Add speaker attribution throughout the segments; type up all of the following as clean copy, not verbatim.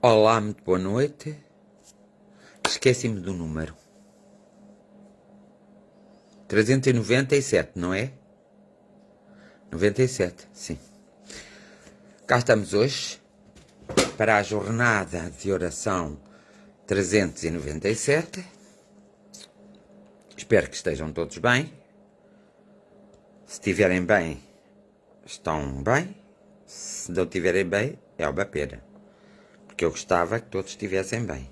Speaker 1: Olá, muito boa noite. Esqueci-me do número. 397, não é? 97, sim. Cá estamos hoje para a jornada de oração 397. Espero que estejam todos bem. Se estiverem bem, estão bem. Se não estiverem bem, é uma pena. Porque eu gostava que todos estivessem bem.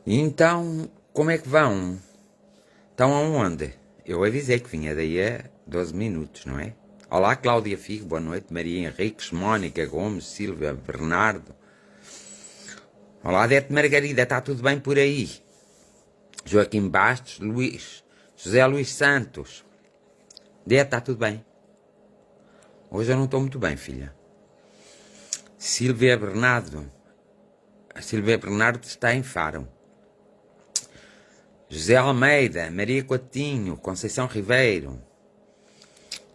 Speaker 1: E então, como é que vão? Estão aonde? Eu avisei que vinha daí a 12 minutos, não é? Olá, Cláudia Figo, boa noite. Maria Henriques, Mónica Gomes, Silvia Bernardo. Olá, Adete Margarida, está tudo bem por aí? Joaquim Bastos, Luís, José Luís Santos. Adete, está tudo bem? Hoje eu não estou muito bem, filha. Silvia Bernardo. A Silvia Bernardo está em Faro. José Almeida, Maria Coutinho, Conceição Ribeiro.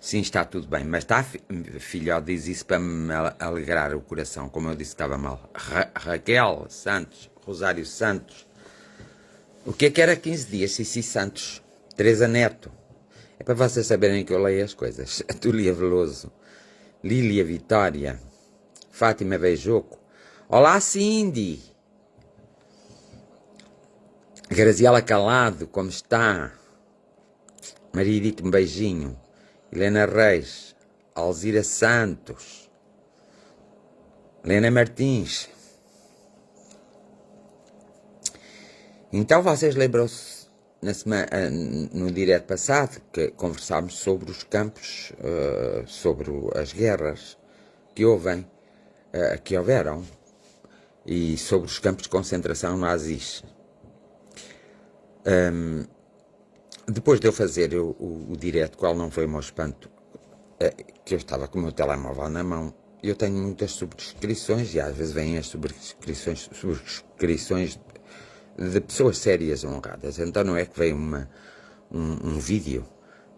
Speaker 1: Sim, está tudo bem, mas está, filho, diz isso para me alegrar o coração, como eu disse que estava mal. Raquel Santos, Rosário Santos. O que é que era 15 dias, Cici Santos? Teresa Neto. É para vocês saberem que eu leio as coisas. Túlia Veloso, Lília Vitória, Fátima Beijoco. Olá, Cindy. Graziela Calado, como está? Maria Edith, um beijinho. Helena Reis, Alzira Santos, Helena Martins. Então vocês lembram-se no direto passado que conversámos sobre os campos, sobre as guerras que houveram, e sobre os campos de concentração nazis. Depois de eu fazer o direto, qual não foi o meu espanto, que eu estava com o meu telemóvel na mão, eu tenho muitas subscrições, e às vezes vêm as subscrições de pessoas sérias honradas. Então não é que veio um vídeo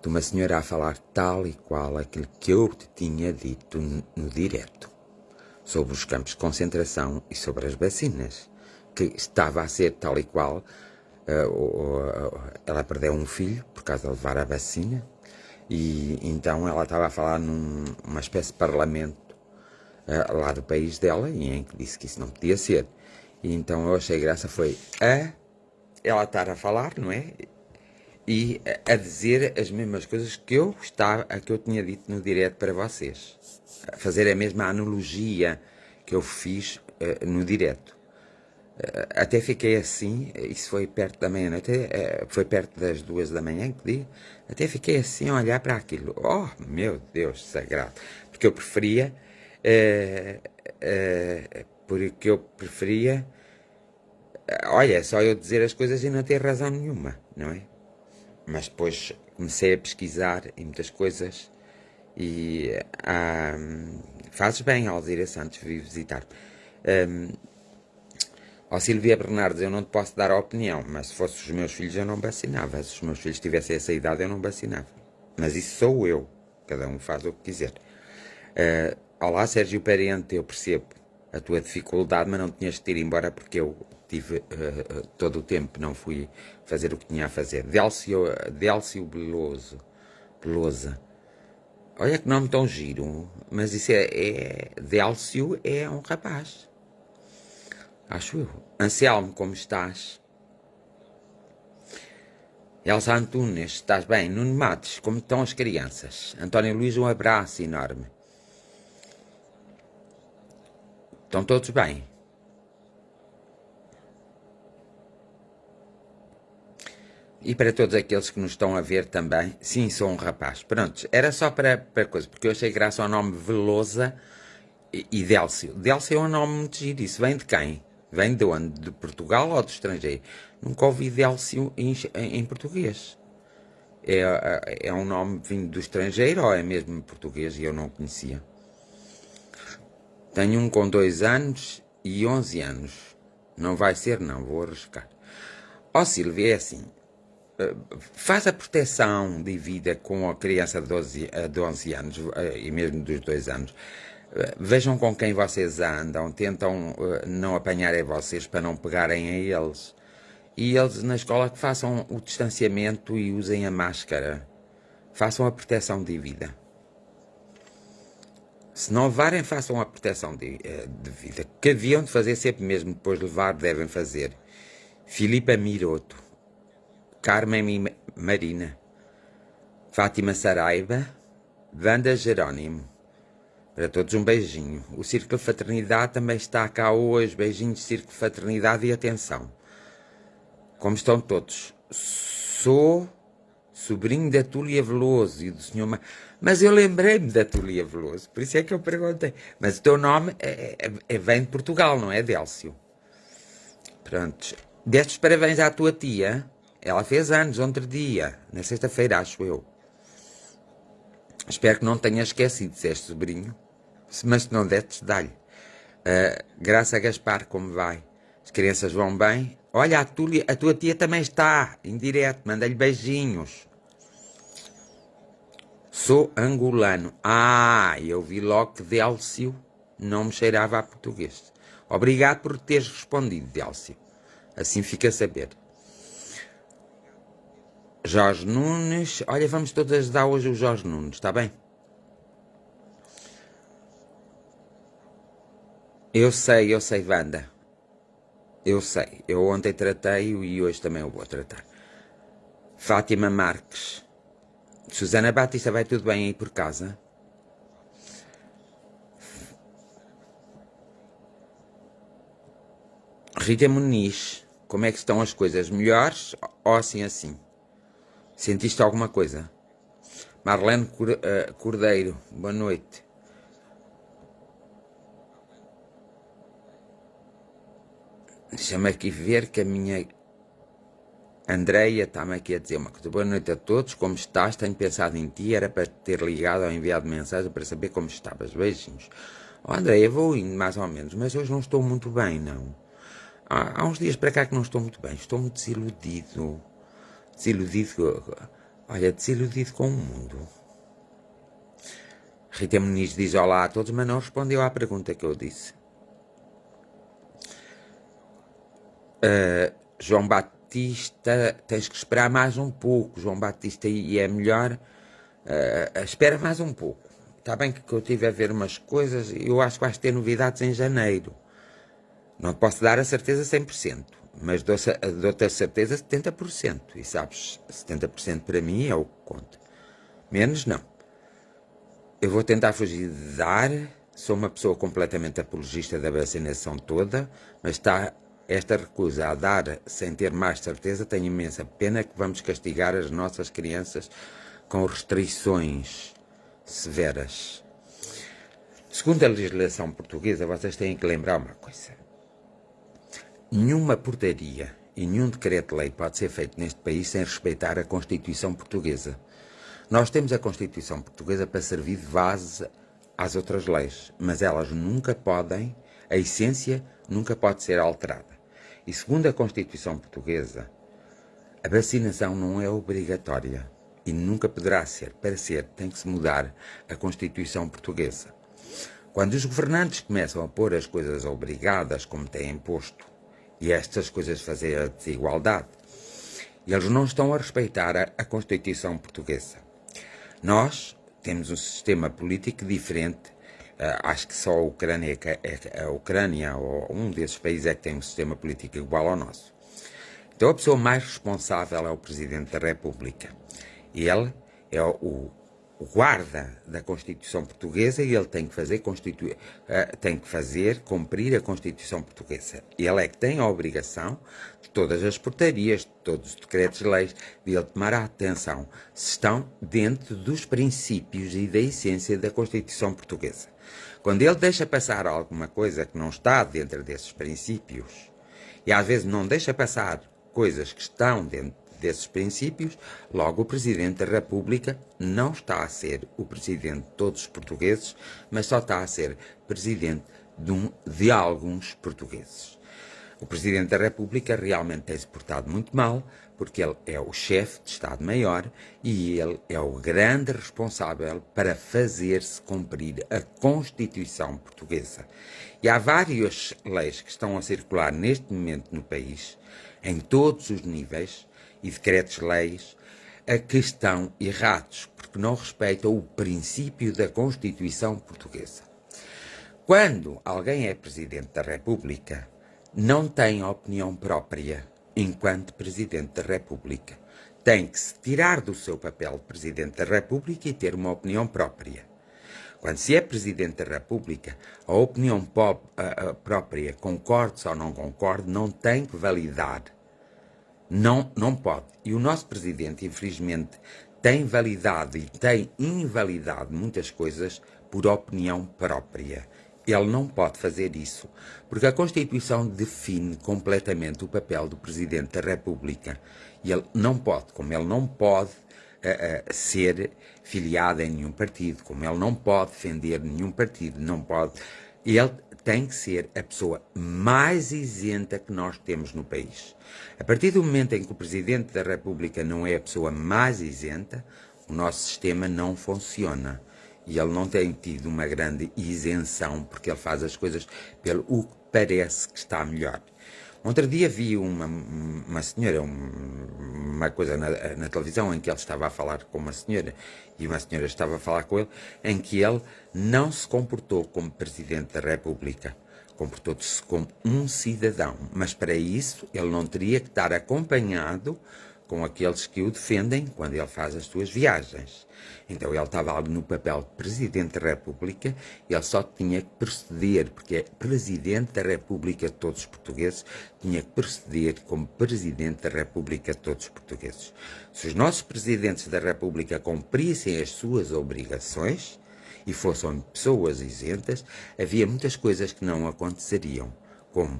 Speaker 1: de uma senhora a falar tal e qual aquilo que eu te tinha dito no direto, sobre os campos de concentração e sobre as vacinas, que estava a ser tal e qual. Ela perdeu um filho por causa de levar a vacina, e então ela estava a falar numa espécie de parlamento lá do país dela, e em que disse que isso não podia ser. E então eu achei graça foi ela estar a falar, não é? E a dizer as mesmas coisas que eu tinha dito no direto para vocês, a fazer a mesma analogia que eu fiz no direto. Até fiquei assim, isso foi perto da meia-noite, foi perto das 2 da manhã que digo, até fiquei assim a olhar para aquilo. Oh, meu Deus sagrado! Porque eu preferia, olha, só eu dizer as coisas e não ter razão nenhuma, não é? Mas depois comecei a pesquisar em muitas coisas e fazes bem, Alzira Santos, vir visitar. Ó Silvia Bernardes, eu não te posso dar a opinião, mas se fossem os meus filhos eu não vacinava. Se os meus filhos tivessem essa idade eu não vacinava. Mas isso sou eu. Cada um faz o que quiser. Olá Sérgio Parente, eu percebo a tua dificuldade, mas não tinhas de ir embora porque eu tive todo o tempo, não fui fazer o que tinha a fazer. Délcio Belosa. Olha que nome tão giro, mas isso Délcio é um rapaz. Acho eu. Anselmo, como estás? Elsa Antunes, estás bem? Nuno Matos, como estão as crianças? António Luís, um abraço enorme. Estão todos bem? E para todos aqueles que nos estão a ver também, sim, sou um rapaz. Pronto, era só para coisa, porque eu achei graça ao nome Velosa e Délcio. Délcio é um nome muito giro, isso vem de quem? Vem de onde? De Portugal ou do estrangeiro? Nunca ouvi Délcio em português. É um nome vindo do estrangeiro ou é mesmo em português e eu não conhecia? Tenho um com 2 anos e 11 anos. Não vai ser, não, vou arriscar. Ó Silvia, é assim, faz a proteção de vida com a criança de 11 anos e mesmo dos 2 anos. Vejam com quem vocês andam, tentam não apanharem vocês para não pegarem a eles. E eles na escola que façam o distanciamento e usem a máscara. Façam a proteção de vida. Se não levarem, façam a proteção de vida. Que haviam de fazer sempre mesmo, depois de levar, devem fazer. Filipa Miroto, Carmen Marina, Fátima Saraiva, Wanda Jerónimo. Para todos um beijinho. O Círculo de Fraternidade também está cá hoje. Beijinhos, Círculo de Fraternidade, e atenção. Como estão todos? Sou sobrinho da Túlia Veloso e do senhor... Mas eu lembrei-me da Túlia Veloso, por isso é que eu perguntei. Mas o teu nome vem de Portugal, não é, Délcio? Pronto. Deste os parabéns à tua tia. Ela fez anos outro dia, na sexta-feira, acho eu. Espero que não tenha esquecido, se és sobrinho. Mas se não deste, dá-lhe. Graça Gaspar, como vai? As crianças vão bem? Olha, a tua tia também está, em direto, manda-lhe beijinhos. Sou angolano. Eu vi logo que Délcio não me cheirava a português. Obrigado por teres respondido, Délcio. Assim fica a saber. Jorge Nunes. Olha, vamos todos ajudar hoje o Jorge Nunes, está bem? Eu sei, Wanda. Eu sei. Eu ontem tratei-o e hoje também o vou tratar. Fátima Marques. Susana Batista, vai tudo bem aí por casa? Rita Muniz. Como é que estão as coisas? Melhores ou assim? Sentiste alguma coisa? Marlene Cordeiro, boa noite. Deixa-me aqui ver que a minha Andreia está-me aqui a dizer uma coisa. Boa noite a todos, como estás? Tenho pensado em ti, era para te ter ligado ou enviado mensagem para saber como estavas. Beijinhos. Andreia, vou indo mais ou menos, mas hoje não estou muito bem, não. Há uns dias para cá que não estou muito bem, estou muito desiludido. Desiludido com o mundo. Rita Muniz diz olá a todos, mas não respondeu à pergunta que eu disse. João Batista, tens que esperar mais um pouco, João Batista, e é melhor, espera mais um pouco. Está bem que eu estive a ver umas coisas, eu acho que vais ter novidades em janeiro. Não posso dar a certeza 100%, mas dou-te a certeza 70%. E sabes, 70% para mim é o que conta. Menos não. Eu vou tentar fugir de dar, sou uma pessoa completamente apologista da vacinação toda, mas está esta recusa a dar sem ter mais certeza. Tenho imensa pena que vamos castigar as nossas crianças com restrições severas. Segundo a legislação portuguesa, vocês têm que lembrar uma coisa. Nenhuma portaria e nenhum decreto-lei pode ser feito neste país sem respeitar a Constituição Portuguesa. Nós temos a Constituição Portuguesa para servir de base às outras leis, mas elas nunca podem, a essência nunca pode ser alterada. E segundo a Constituição Portuguesa, a vacinação não é obrigatória e nunca poderá ser. Para ser, tem que se mudar a Constituição Portuguesa. Quando os governantes começam a pôr as coisas obrigadas, como têm posto, e estas coisas fazer a desigualdade, eles não estão a respeitar a Constituição Portuguesa. Nós temos um sistema político diferente. Acho que só a Ucrânia ou um desses países é que tem um sistema político igual ao nosso. Então a pessoa mais responsável é o Presidente da República. Ele é o guarda da Constituição Portuguesa e ele tem que fazer cumprir a Constituição Portuguesa. Ele é que tem a obrigação de todas as portarias, de todos os decretos-leis, de ele tomar a atenção se estão dentro dos princípios e da essência da Constituição Portuguesa. Quando ele deixa passar alguma coisa que não está dentro desses princípios, e às vezes não deixa passar coisas que estão dentro desses princípios, logo o Presidente da República não está a ser o Presidente de todos os portugueses, mas só está a ser Presidente de alguns portugueses. O Presidente da República realmente tem-se portado muito mal, porque ele é o chefe de Estado-Maior e ele é o grande responsável para fazer-se cumprir a Constituição portuguesa. E há várias leis que estão a circular neste momento no país, em todos os níveis, e decretos-leis, a que estão errados, porque não respeitam o princípio da Constituição portuguesa. Quando alguém é Presidente da República, não tem opinião própria enquanto Presidente da República. Tem que se tirar do seu papel de Presidente da República e ter uma opinião própria. Quando se é Presidente da República, a opinião própria, concorde ou não concorde, não tem que validar. Não pode. E o nosso Presidente, infelizmente, tem validado e tem invalidado muitas coisas por opinião própria. Ele não pode fazer isso, porque a Constituição define completamente o papel do Presidente da República. E ele não pode, como ele não pode ser filiado em nenhum partido, como ele não pode defender nenhum partido, não pode. Ele tem que ser a pessoa mais isenta que nós temos no país. A partir do momento em que o Presidente da República não é a pessoa mais isenta, o nosso sistema não funciona. E ele não tem tido uma grande isenção, porque ele faz as coisas pelo o que parece que está melhor. Outro dia vi uma senhora, uma coisa na televisão em que ele estava a falar com uma senhora e uma senhora estava a falar com ele, em que ele não se comportou como Presidente da República, comportou-se como um cidadão, mas para isso ele não teria que estar acompanhado com aqueles que o defendem quando ele faz as suas viagens. Então ele estava ali no papel de Presidente da República, ele só tinha que proceder, porque é Presidente da República de todos os portugueses, tinha que proceder como Presidente da República de todos os portugueses. Se os nossos Presidentes da República cumprissem as suas obrigações e fossem pessoas isentas, havia muitas coisas que não aconteceriam, como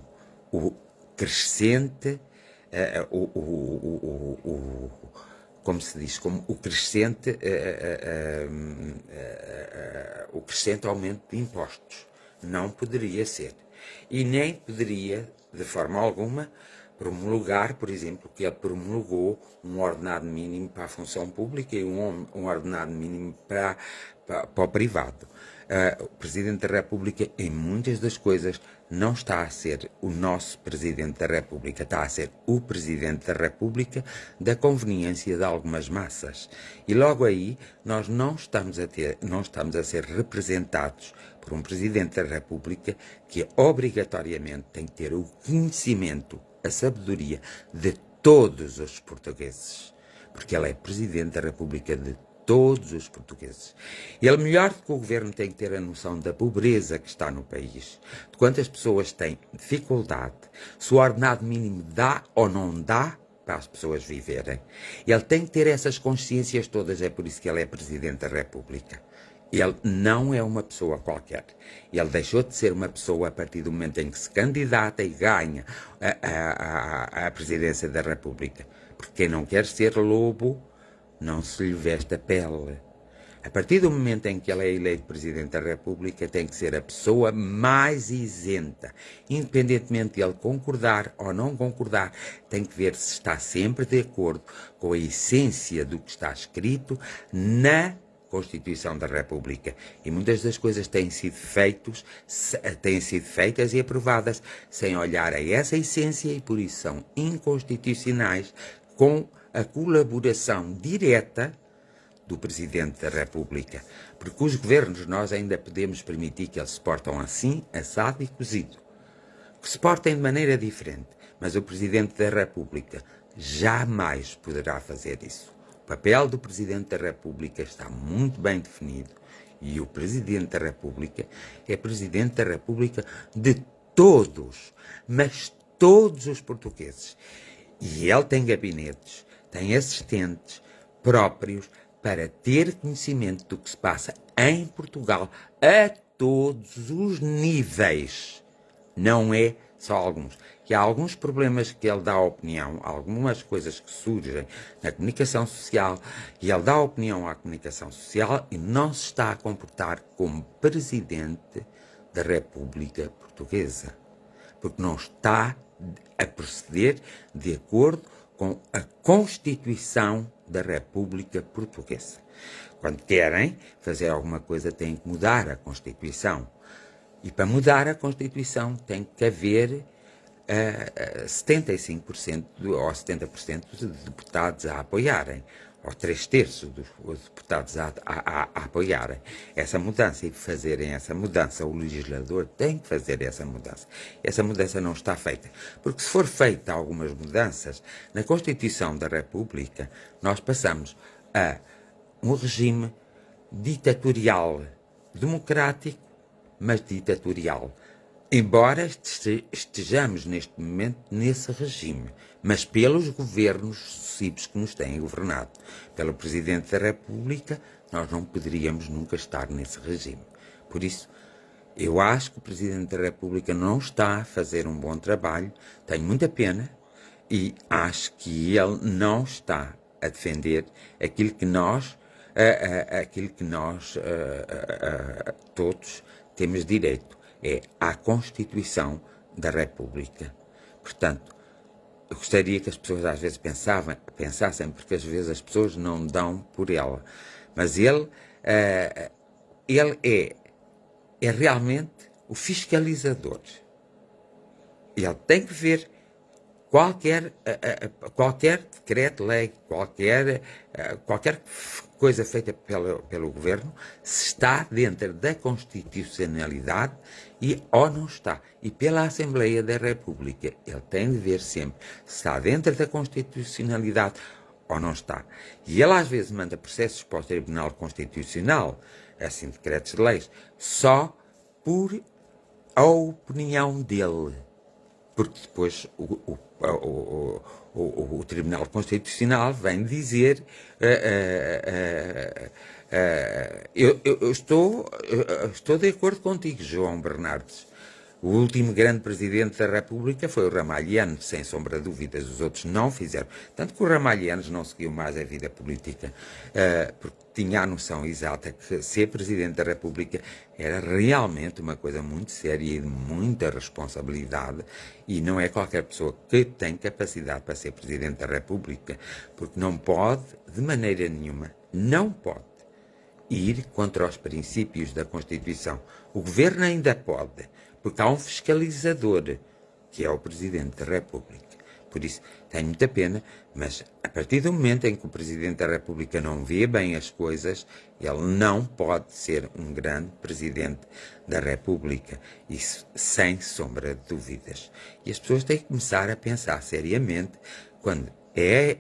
Speaker 1: o crescente como se diz, como o crescente aumento de impostos. Não poderia ser. E nem poderia, de forma alguma, promulgar, por exemplo, que ele promulgou um ordenado mínimo para a função pública e um ordenado mínimo para o privado. O Presidente da República, em muitas das coisas, não está a ser o nosso Presidente da República, está a ser o Presidente da República da conveniência de algumas massas. E logo aí, nós não estamos a ser representados por um Presidente da República que obrigatoriamente tem que ter o conhecimento, a sabedoria de todos os portugueses, porque ele é Presidente da República de todos os portugueses. Ele, melhor do que o governo, tem que ter a noção da pobreza que está no país, de quantas pessoas têm dificuldade, se o ordenado mínimo dá ou não dá para as pessoas viverem. Ele tem que ter essas consciências todas, é por isso que ele é Presidente da República. Ele não é uma pessoa qualquer. Ele deixou de ser uma pessoa a partir do momento em que se candidata e ganha a presidência da República. Porque quem não quer ser lobo, não se lhe veste a pele. A partir do momento em que ele é eleito Presidente da República, tem que ser a pessoa mais isenta. Independentemente de ele concordar ou não concordar, tem que ver se está sempre de acordo com a essência do que está escrito na Constituição da República. E muitas das coisas têm sido feitas e aprovadas sem olhar a essa essência e por isso são inconstitucionais, com a colaboração direta do Presidente da República. Porque os governos, nós ainda podemos permitir que eles se portam assim, assado e cozido. Que se portem de maneira diferente. Mas o Presidente da República jamais poderá fazer isso. O papel do Presidente da República está muito bem definido. E o Presidente da República é Presidente da República de todos, mas todos os portugueses. E ele tem gabinetes, tem assistentes próprios para ter conhecimento do que se passa em Portugal a todos os níveis. Não é só alguns. Que há alguns problemas que ele dá opinião, algumas coisas que surgem na comunicação social, e ele dá opinião à comunicação social e não se está a comportar como Presidente da República Portuguesa. Porque não está a proceder de acordo com a Constituição da República Portuguesa. Quando querem fazer alguma coisa, têm que mudar a Constituição. E para mudar a Constituição tem que haver 75% ou 70% de deputados a apoiarem, ou 3/3 dos deputados a apoiarem essa mudança, e fazerem essa mudança. O legislador tem que fazer essa mudança. Essa mudança não está feita. Porque se for feita algumas mudanças na Constituição da República, nós passamos a um regime ditatorial, democrático, mas ditatorial. Embora estejamos neste momento nesse regime, mas pelos governos sucessivos que nos têm governado, pelo Presidente da República, nós não poderíamos nunca estar nesse regime. Por isso, eu acho que o Presidente da República não está a fazer um bom trabalho, tenho muita pena, e acho que ele não está a defender aquilo que nós todos temos direito, é à Constituição da República. Portanto, eu gostaria que as pessoas às vezes pensassem, porque às vezes as pessoas não dão por ela, mas ele é realmente o fiscalizador. Ele tem que ver qualquer decreto-lei, qualquer coisa feita pelo governo, se está dentro da constitucionalidade ou não está. E pela Assembleia da República, ele tem de ver sempre se está dentro da constitucionalidade ou não está. E ele às vezes manda processos para o Tribunal Constitucional, assim, decretos de leis, só por a opinião dele. Porque depois o Tribunal Constitucional vem dizer eu estou de acordo contigo, João Bernardes. O último grande presidente da República foi o Ramalhiano, sem sombra de dúvidas, os outros não fizeram. Tanto que o Ramalhiano não seguiu mais a vida política, porque tinha a noção exata que ser presidente da República era realmente uma coisa muito séria e de muita responsabilidade, e não é qualquer pessoa que tem capacidade para ser presidente da República, porque não pode, de maneira nenhuma, não pode ir contra os princípios da Constituição. O governo ainda pode, porque há um fiscalizador, que é o Presidente da República. Por isso, tenho muita pena, mas a partir do momento em que o Presidente da República não vê bem as coisas, ele não pode ser um grande Presidente da República. Isso sem sombra de dúvidas. E as pessoas têm que começar a pensar seriamente quando é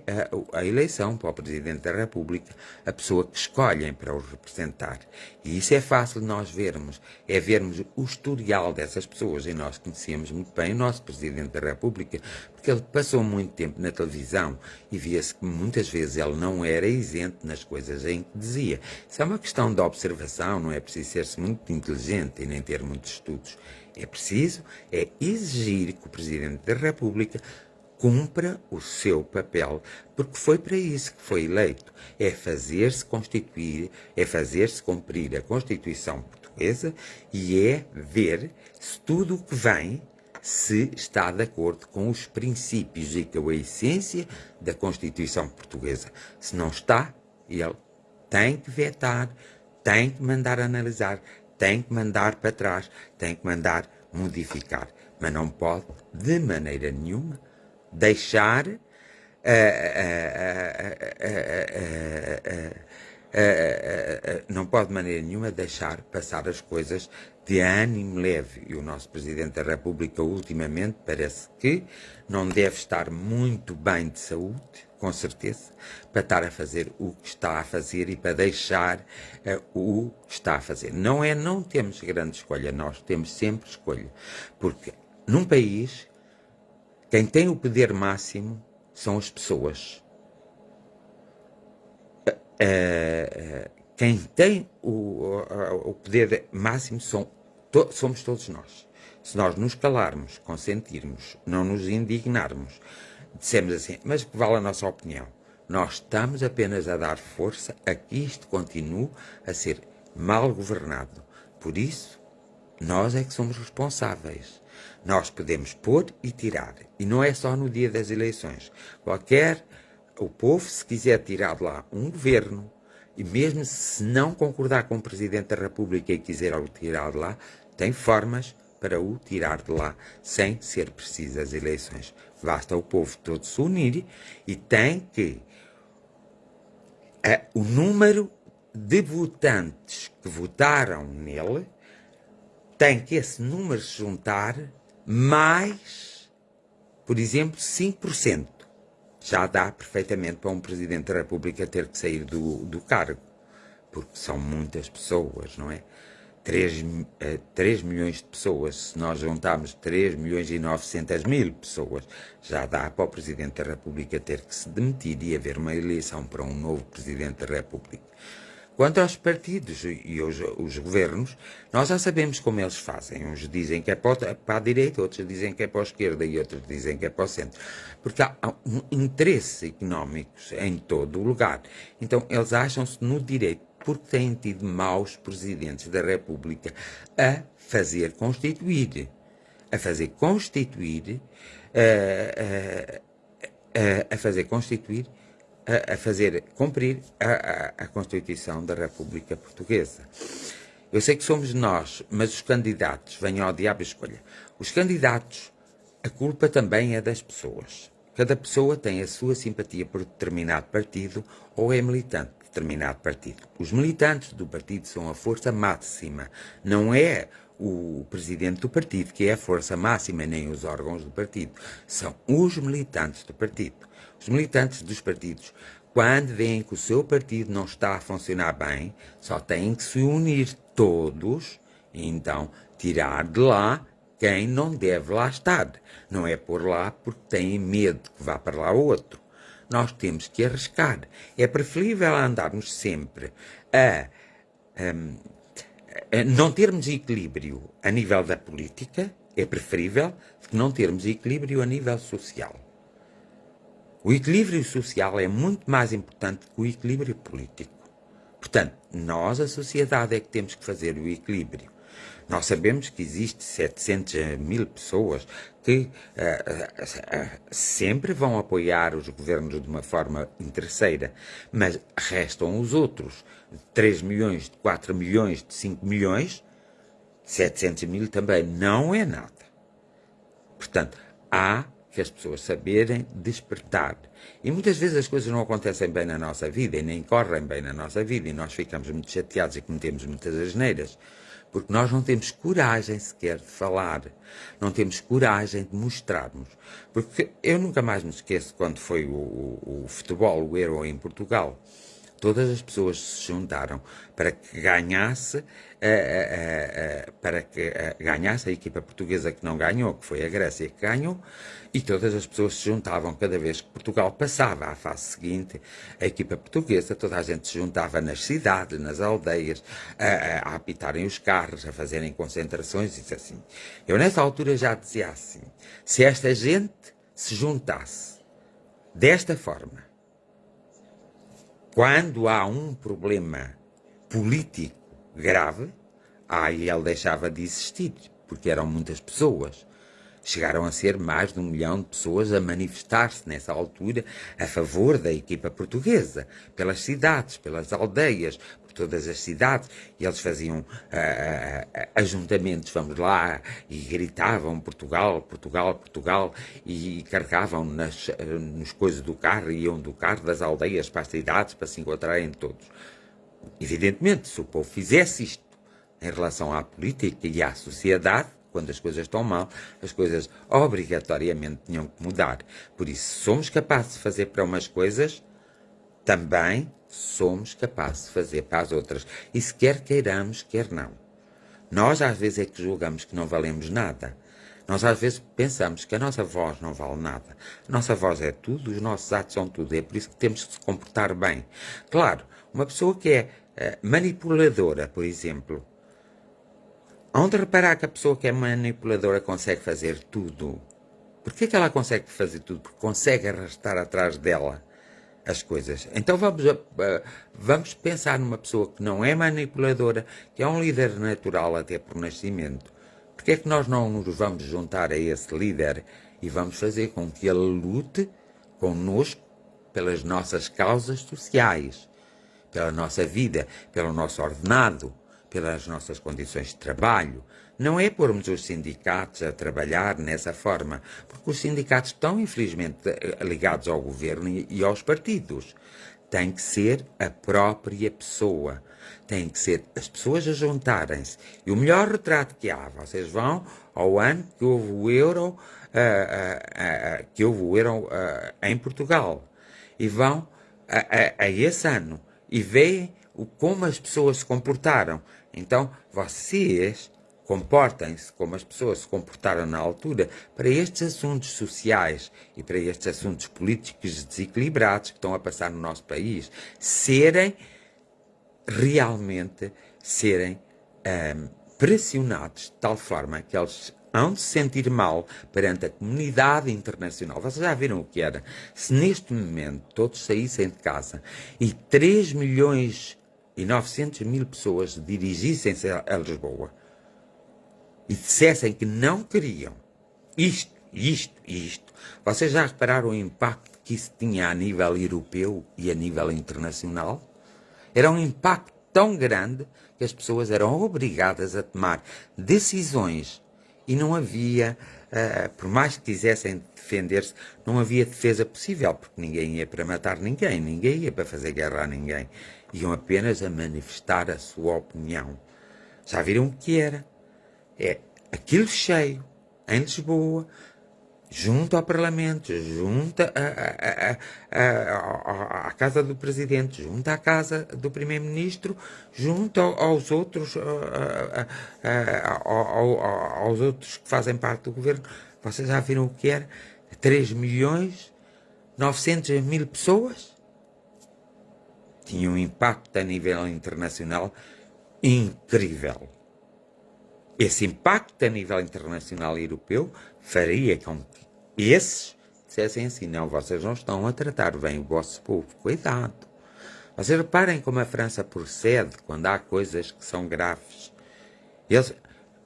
Speaker 1: a eleição para o Presidente da República a pessoa que escolhem para o representar. E isso é fácil de nós vermos. É vermos o historial dessas pessoas. E nós conhecemos muito bem o nosso Presidente da República, porque ele passou muito tempo na televisão e via-se que muitas vezes ele não era isento nas coisas em que dizia. Isso é uma questão de observação, não é preciso ser-se muito inteligente e nem ter muitos estudos. É preciso exigir que o Presidente da República cumpra o seu papel, porque foi para isso que foi eleito. É fazer-se constituir, é fazer-se cumprir a Constituição portuguesa e é ver se tudo o que vem se está de acordo com os princípios e com a essência da Constituição portuguesa. Se não está, ele tem que vetar, tem que mandar analisar, tem que mandar para trás, tem que mandar modificar, mas não pode, de maneira nenhuma, deixar não pode de maneira nenhuma deixar passar as coisas de ânimo leve. E o nosso Presidente da República ultimamente parece que não deve estar muito bem de saúde, com certeza, para estar a fazer o que está a fazer e para deixar o que está a fazer. Não temos grande escolha, nós temos sempre escolha, porque num país quem tem o poder máximo são as pessoas. Quem tem o poder máximo somos todos nós. Se nós nos calarmos, consentirmos, não nos indignarmos, dissemos assim, mas que vale a nossa opinião? Nós estamos apenas a dar força a que isto continue a ser mal governado. Por isso, Nós é que somos responsáveis. Nós podemos pôr e tirar. E não é só no dia das eleições. O povo, se quiser tirar de lá um governo, e mesmo se não concordar com o Presidente da República e quiser o tirar de lá, tem formas para o tirar de lá, sem ser precisas eleições. Basta o povo todo se unir e tem que o número de votantes que votaram nele tem que esse número se juntar mais, por exemplo, 5%. Já dá perfeitamente para um Presidente da República ter que sair do cargo, porque são muitas pessoas, não é? 3 milhões de pessoas, se nós juntarmos 3 milhões e 900 mil pessoas, já dá para o Presidente da República ter que se demitir e haver uma eleição para um novo Presidente da República. Quanto aos partidos e os governos, nós já sabemos como eles fazem. Uns dizem que é para a direita, outros dizem que é para a esquerda e outros dizem que é para o centro. Porque há interesses económicos em todo o lugar. Então, eles acham-se no direito porque têm tido maus presidentes da República a fazer constituir, a fazer cumprir a Constituição da República Portuguesa. Eu sei que somos nós, mas os candidatos, venham ao diabo e escolha. Os candidatos, a culpa também é das pessoas. Cada pessoa tem a sua simpatia por determinado partido ou é militante de determinado partido. Os militantes do partido são a força máxima, não é o presidente do partido que é a força máxima, nem os órgãos do partido. São os militantes do partido. Os militantes dos partidos, quando veem que o seu partido não está a funcionar bem, só têm que se unir todos e então tirar de lá quem não deve lá estar. Não é por lá porque têm medo que vá para lá outro. Nós temos que arriscar. É preferível andarmos sempre a não termos equilíbrio a nível da política, é preferível que não termos equilíbrio a nível social. O equilíbrio social é muito mais importante que o equilíbrio político. Portanto, nós, a sociedade, é que temos que fazer o equilíbrio. Nós sabemos que existe 700 mil pessoas que sempre vão apoiar os governos de uma forma interesseira, mas restam os outros, de 3 milhões, de 4 milhões, de 5 milhões, 700 mil também não é nada. Portanto, há que as pessoas saberem despertar. E muitas vezes as coisas não acontecem bem na nossa vida e nem correm bem na nossa vida e nós ficamos muito chateados e cometemos muitas asneiras. Porque nós não temos coragem sequer de falar, não temos coragem de mostrarmos. Porque eu nunca mais me esqueço quando foi o futebol, o Euro em Portugal. Todas as pessoas se juntaram para que ganhasse, a equipa portuguesa que não ganhou, que foi a Grécia que ganhou, e todas as pessoas se juntavam cada vez que Portugal passava à fase seguinte, a equipa portuguesa, toda a gente se juntava nas cidades, nas aldeias, a apitarem os carros, a fazerem concentrações, e assim. Eu nessa altura já dizia assim, se esta gente se juntasse desta forma, quando há um problema político grave, aí ele deixava de existir, porque eram muitas pessoas. Chegaram a ser mais de 1 milhão de pessoas a manifestar-se nessa altura a favor da equipa portuguesa, pelas cidades, pelas aldeias, por todas as cidades, e eles faziam ajuntamentos, vamos lá, e gritavam Portugal, Portugal, Portugal, e carregavam nos coisas do carro, iam do carro das aldeias para as cidades para se encontrarem todos. Evidentemente, se o povo fizesse isto em relação à política e à sociedade, quando as coisas estão mal, as coisas obrigatoriamente tinham que mudar. Por isso, se somos capazes de fazer para umas coisas, também somos capazes de fazer para as outras. E se quer queiramos, quer não. Nós às vezes é que julgamos que não valemos nada. Nós às vezes pensamos que a nossa voz não vale nada. A nossa voz é tudo, os nossos atos são tudo. É por isso que temos que se comportar bem. Claro, uma pessoa que é manipuladora, por exemplo, onde reparar que a pessoa que é manipuladora consegue fazer tudo. Porquê que ela consegue fazer tudo? Porque consegue arrastar atrás dela as coisas. Então vamos pensar numa pessoa que não é manipuladora, que é um líder natural até por nascimento. Porque é que nós não nos vamos juntar a esse líder e vamos fazer com que ele lute connosco pelas nossas causas sociais, pela nossa vida, pelo nosso ordenado, pelas nossas condições de trabalho? Não é pormos os sindicatos a trabalhar nessa forma, porque os sindicatos estão, infelizmente, ligados ao governo e aos partidos. Tem que ser a própria pessoa. Tem que ser as pessoas a juntarem-se. E o melhor retrato que há, vocês vão ao ano que houve o euro, em Portugal, e vão a esse ano e veem como as pessoas se comportaram. Então, vocês comportem-se como as pessoas se comportaram na altura para estes assuntos sociais e para estes assuntos políticos desequilibrados que estão a passar no nosso país, realmente serem pressionados de tal forma que eles hão de se sentir mal perante a comunidade internacional. Vocês já viram o que era? Se neste momento todos saíssem de casa e 3.900.000 pessoas dirigissem-se a Lisboa e dissessem que não queriam isto, vocês já repararam o impacto que isso tinha a nível europeu e a nível internacional? Era um impacto tão grande que as pessoas eram obrigadas a tomar decisões e não havia, por mais que quisessem defender-se, não havia defesa possível, porque ninguém ia para matar ninguém, ninguém ia para fazer guerra a ninguém. Iam apenas a manifestar a sua opinião. Já viram o que era? É aquilo cheio, em Lisboa, junto ao Parlamento, junto à Casa do Presidente, junto à Casa do Primeiro-Ministro, junto aos outros que fazem parte do governo. Vocês já viram o que era? 3.900.000 pessoas? Tinha um impacto a nível internacional incrível. Esse impacto a nível internacional e europeu faria com que esses dissessem assim: não, vocês não estão a tratar bem o vosso povo, cuidado. Vocês reparem como a França procede quando há coisas que são graves. Eles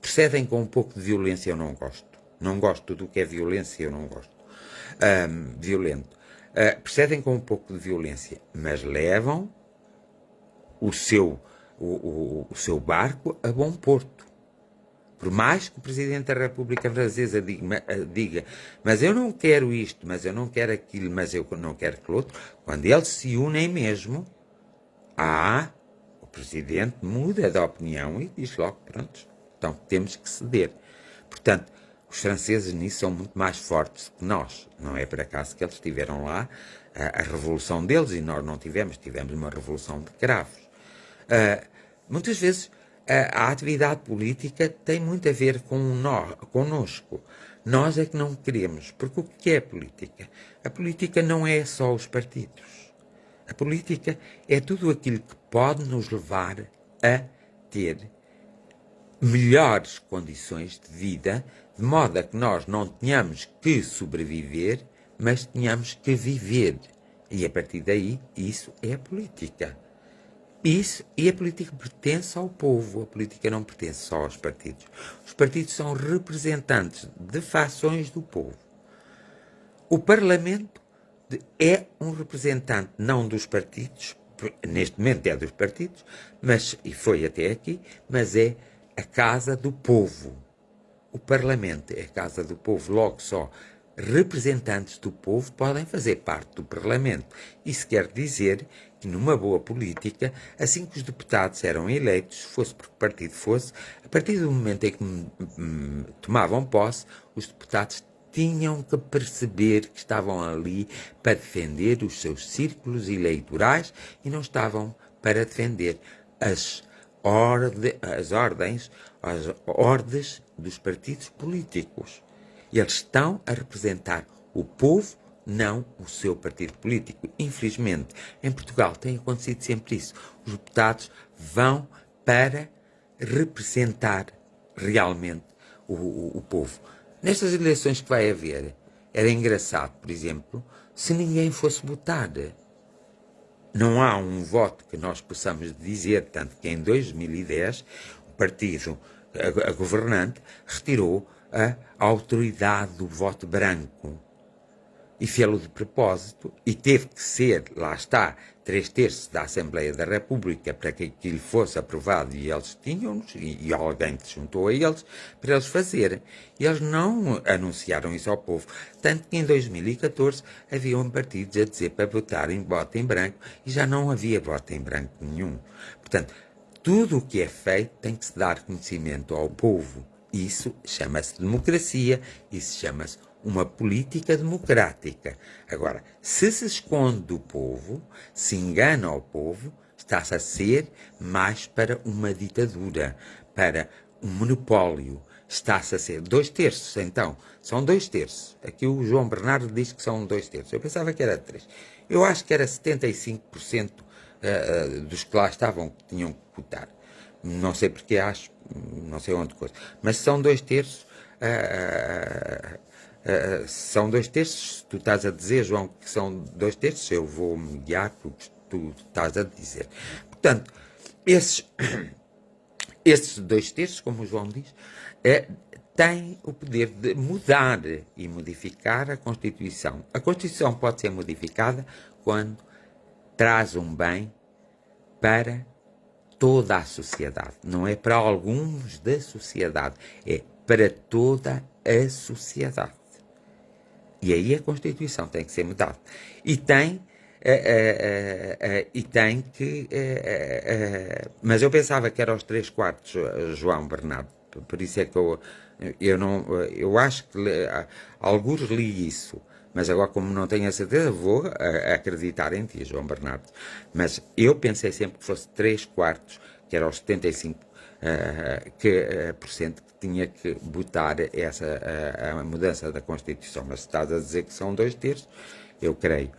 Speaker 1: procedem com um pouco de violência, eu não gosto. Não gosto do que é violência, eu não gosto. Violento. Procedem com um pouco de violência, mas levam o seu barco a bom porto. Por mais que o Presidente da República Francesa diga, mas eu não quero isto, mas eu não quero aquilo, mas eu não quero aquilo outro, quando eles se unem mesmo, o Presidente muda de opinião e diz logo, pronto, então temos que ceder. Portanto, os franceses nisso são muito mais fortes que nós. Não é por acaso que eles tiveram lá a revolução deles e nós não tivemos uma revolução de cravos. Muitas vezes a atividade política tem muito a ver connosco. Nós é que não queremos, porque o que é política? A política não é só os partidos. A política é tudo aquilo que pode nos levar a ter melhores condições de vida, de modo a que nós não tenhamos que sobreviver, mas tenhamos que viver. E a partir daí, isso é a política. E a política pertence ao povo, a política não pertence só aos partidos. Os partidos são representantes de fações do povo. O Parlamento é um representante não dos partidos, neste momento é dos partidos, e foi até aqui, mas é a casa do povo. O Parlamento é a casa do povo, logo só representantes do povo podem fazer parte do Parlamento. Isso quer dizer que numa boa política, assim que os deputados eram eleitos, fosse por que partido fosse, a partir do momento em que tomavam posse, os deputados tinham que perceber que estavam ali para defender os seus círculos eleitorais e não estavam para defender as ordens dos partidos políticos. Eles estão a representar o povo, não o seu partido político. Infelizmente, em Portugal tem acontecido sempre isso. Os deputados vão para representar realmente o povo. Nestas eleições que vai haver, era engraçado, por exemplo, se ninguém fosse votar. Não há um voto que nós possamos dizer, tanto que em 2010 o partido a governante retirou a autoridade do voto branco e fê-lo de propósito, e teve que ser, lá está, 3/3 da Assembleia da República para que aquilo fosse aprovado, e eles tinham-nos, e alguém se juntou a eles, para eles fazerem. E eles não anunciaram isso ao povo. Tanto que em 2014 haviam partidos a dizer para votarem voto em branco, e já não havia voto em branco nenhum. Portanto, tudo o que é feito tem que se dar conhecimento ao povo. Isso chama-se democracia, isso chama-se uma política democrática. Agora, se esconde do povo, se engana ao povo, está-se a ser mais para uma ditadura, para um monopólio. Está-se a ser 2/3, então. São 2/3. Aqui o João Bernardo diz que são 2/3. Eu pensava que era 3. Eu acho que era 75% dos que lá estavam que tinham que votar. Não sei porque acho, não sei onde coisa. Mas são 2/3. São 2/3. Tu estás a dizer, João, que são 2/3. Eu vou me guiar porque tu estás a dizer. Portanto, esses 2/3, como o João diz, têm o poder de mudar e modificar a Constituição. A Constituição pode ser modificada quando traz um bem para toda a sociedade. Não é para alguns da sociedade, é para toda a sociedade. E aí a Constituição tem que ser mudada. E tem que. Mas eu pensava que era aos 3/4, João Bernardo. Por isso é que eu acho que alguns li isso. Mas agora, como não tenho a certeza, vou acreditar em ti, João Bernardo. Mas eu pensei sempre que fosse 3/4, que era os 75% que tinha que votar a mudança da Constituição. Mas se estás a dizer que são 2/3, eu creio.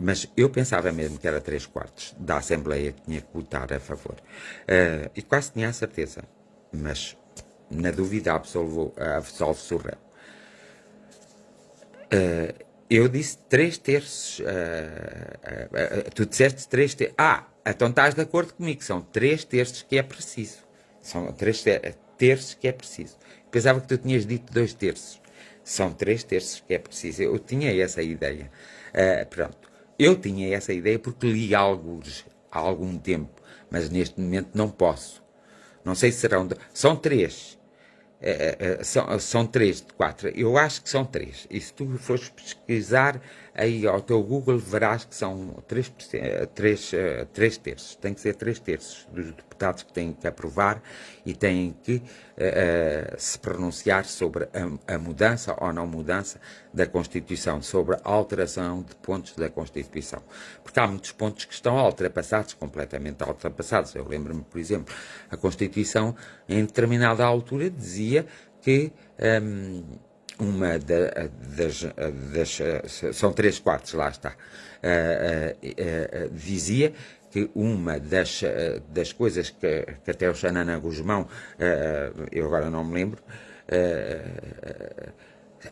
Speaker 1: Mas eu pensava mesmo que era 3/4 da Assembleia que tinha que votar a favor. E quase tinha a certeza. Mas, na dúvida, absolve-se o réu. Eu disse 3/3. Tu disseste 3/3. Então estás de acordo comigo. São 3/3 que é preciso. São 3/3 que é preciso. Pensava que tu tinhas dito 2/3. São 3/3 que é preciso. Eu tinha essa ideia. Pronto. Eu tinha essa ideia porque li alguns há algum tempo. Mas neste momento não posso. Não sei se serão. São 3. São 3 de 4. Eu acho que são 3. E se tu fores pesquisar aí ao teu Google, verás que são 3/3. Tem que ser 3/3 dos deputados que têm que aprovar e têm que se pronunciar sobre a mudança ou não mudança da Constituição, sobre a alteração de pontos da Constituição. Porque há muitos pontos que estão ultrapassados, completamente ultrapassados. Eu lembro-me, por exemplo, a Constituição, em determinada altura, dizia que uma são 3/4, lá está, dizia que uma das coisas que até o Xanana Guzmão, eu agora não me lembro,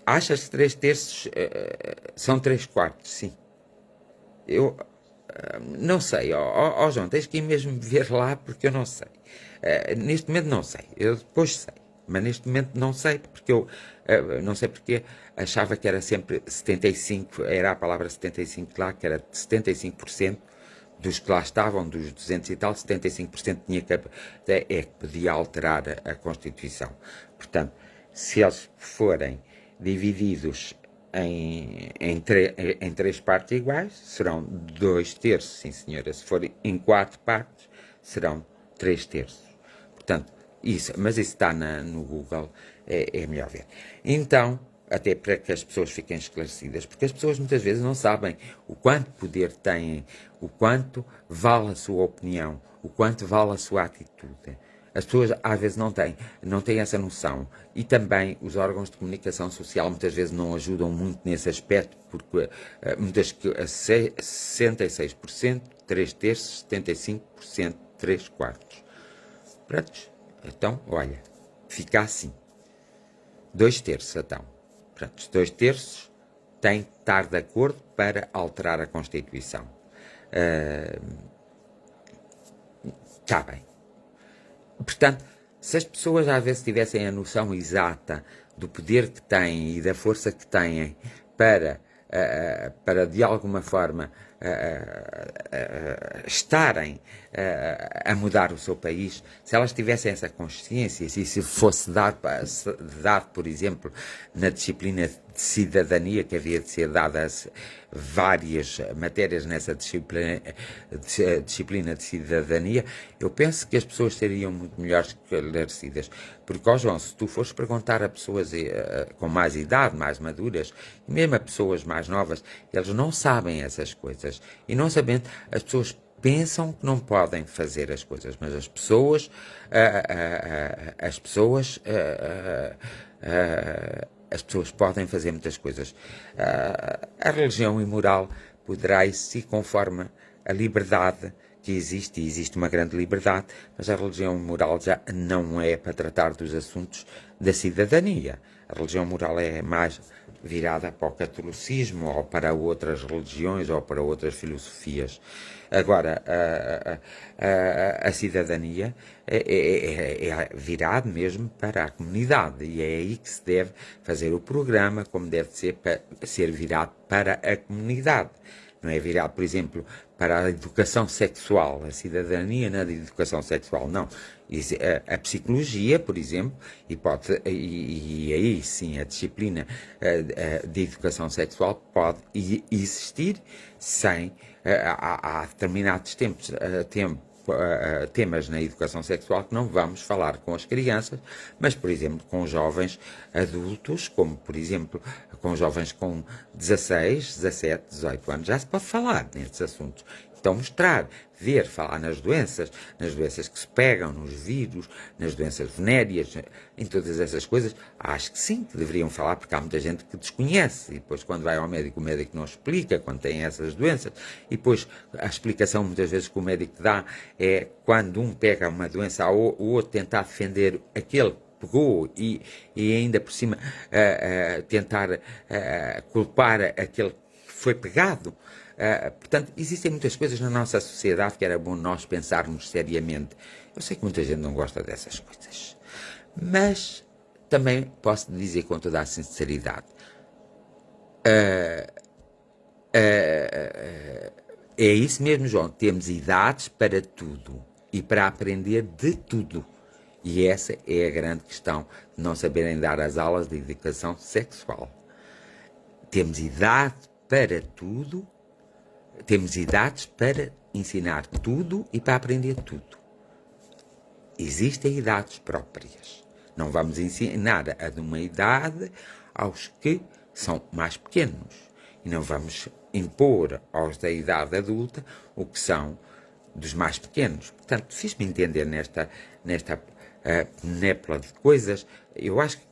Speaker 1: achas que 3/3 são 3/4? Sim. Eu não sei, João, tens que ir mesmo ver lá porque eu não sei. Neste momento não sei, eu depois sei. Mas neste momento não sei, porque eu não sei porque achava que era sempre 75%, era a palavra 75% lá, que era 75% dos que lá estavam, dos 200 e tal, 75% que podia alterar a Constituição. Portanto, se eles forem divididos em 3 partes iguais, serão 2/3, sim senhora. Se forem em 4 partes, serão 3/3. Portanto, mas isso está no Google, é melhor ver. Então, até para que as pessoas fiquem esclarecidas, porque as pessoas muitas vezes não sabem o quanto poder têm, o quanto vale a sua opinião, o quanto vale a sua atitude. As pessoas às vezes não têm essa noção. E também os órgãos de comunicação social muitas vezes não ajudam muito nesse aspecto, porque muitas 66%, 3/3, 75%, 3/4. Prontos? Então, olha, fica assim. 2/3, então. Pronto, 2/3 têm que estar de acordo para alterar a Constituição. Está bem. Portanto, Se as pessoas às vezes tivessem a noção exata do poder que têm e da força que têm para, para de alguma forma estarem a mudar o seu país, se elas tivessem essa consciência, e se fosse dado, por exemplo, na disciplina de cidadania, que havia de ser dadas várias matérias nessa disciplina de cidadania, eu penso que as pessoas seriam muito melhor esclarecidas. Porque, ó João, se tu fores perguntar a pessoas com mais idade, mais maduras, e mesmo a pessoas mais novas, eles não sabem essas coisas. E não sabendo, as pessoas pensam que não podem fazer as coisas, mas as pessoas podem fazer muitas coisas. A religião e moral poderá existir conforme a liberdade que existe, e existe uma grande liberdade, mas a religião moral já não é para tratar dos assuntos da cidadania. A religião moral é mais virada para o catolicismo, ou para outras religiões, ou para outras filosofias. Agora, a cidadania é virada mesmo para a comunidade, e é aí que se deve fazer o programa, como deve ser virado para a comunidade. Não é virado, por exemplo, para a educação sexual, a cidadania na educação sexual, não. A psicologia, por exemplo, e aí sim a disciplina de educação sexual pode existir sem, há determinados temas na educação sexual que não vamos falar com as crianças, mas, por exemplo, com jovens adultos, como, por exemplo, com jovens com 16, 17, 18 anos, já se pode falar nesses assuntos. Então mostrar, ver, falar nas doenças que se pegam, nos vírus, nas doenças venéreas, em todas essas coisas, acho que sim, que deveriam falar, porque há muita gente que desconhece, e depois quando vai ao médico, o médico não explica quando tem essas doenças, e depois a explicação muitas vezes que o médico dá é quando um pega uma doença, o outro tentar defender aquele pegou e ainda por cima tentar culpar aquele que foi pegado. Portanto, existem muitas coisas na nossa sociedade que era bom nós pensarmos seriamente. Eu sei que muita gente não gosta dessas coisas, mas também posso dizer com toda a sinceridade, é isso mesmo, João, temos idades para tudo e para aprender de tudo. E essa é a grande questão de não saberem dar as aulas de educação sexual. Temos idade para tudo, temos idades para ensinar tudo e para aprender tudo. Existem idades próprias. Não vamos ensinar a de uma idade aos que são mais pequenos. E não vamos impor aos da idade adulta o que são dos mais pequenos. Portanto, fiz-me entender nesta népula de coisas, eu acho que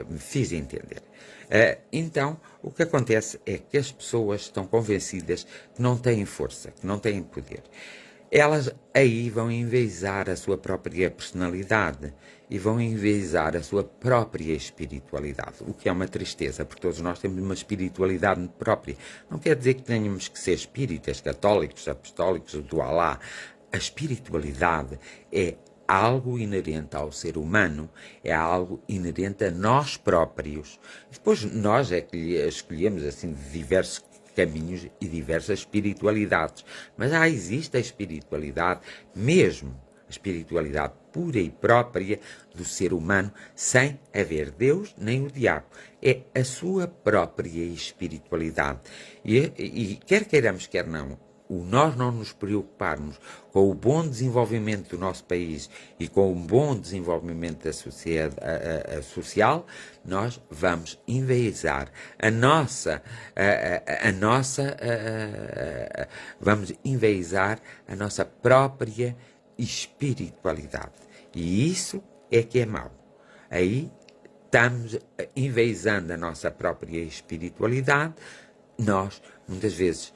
Speaker 1: me fiz entender. Então, o que acontece é que as pessoas estão convencidas que não têm força, que não têm poder. Elas aí vão envezar a sua própria personalidade e vão envezar a sua própria espiritualidade, o que é uma tristeza, porque todos nós temos uma espiritualidade própria. Não quer dizer que tenhamos que ser espíritas, católicos, apostólicos, do Alá. A espiritualidade é algo inerente ao ser humano, é algo inerente a nós próprios. Depois nós é que escolhemos assim diversos caminhos e diversas espiritualidades. Mas existe a espiritualidade mesmo, a espiritualidade pura e própria do ser humano, sem haver Deus nem o diabo. É a sua própria espiritualidade. E quer queiramos, quer não, nós não nos preocuparmos com o bom desenvolvimento do nosso país e com o bom desenvolvimento da sociedade social, nós vamos envezar vamos envezar a nossa própria espiritualidade. E isso é que é mau. Aí estamos envezando a nossa própria espiritualidade, nós, muitas vezes,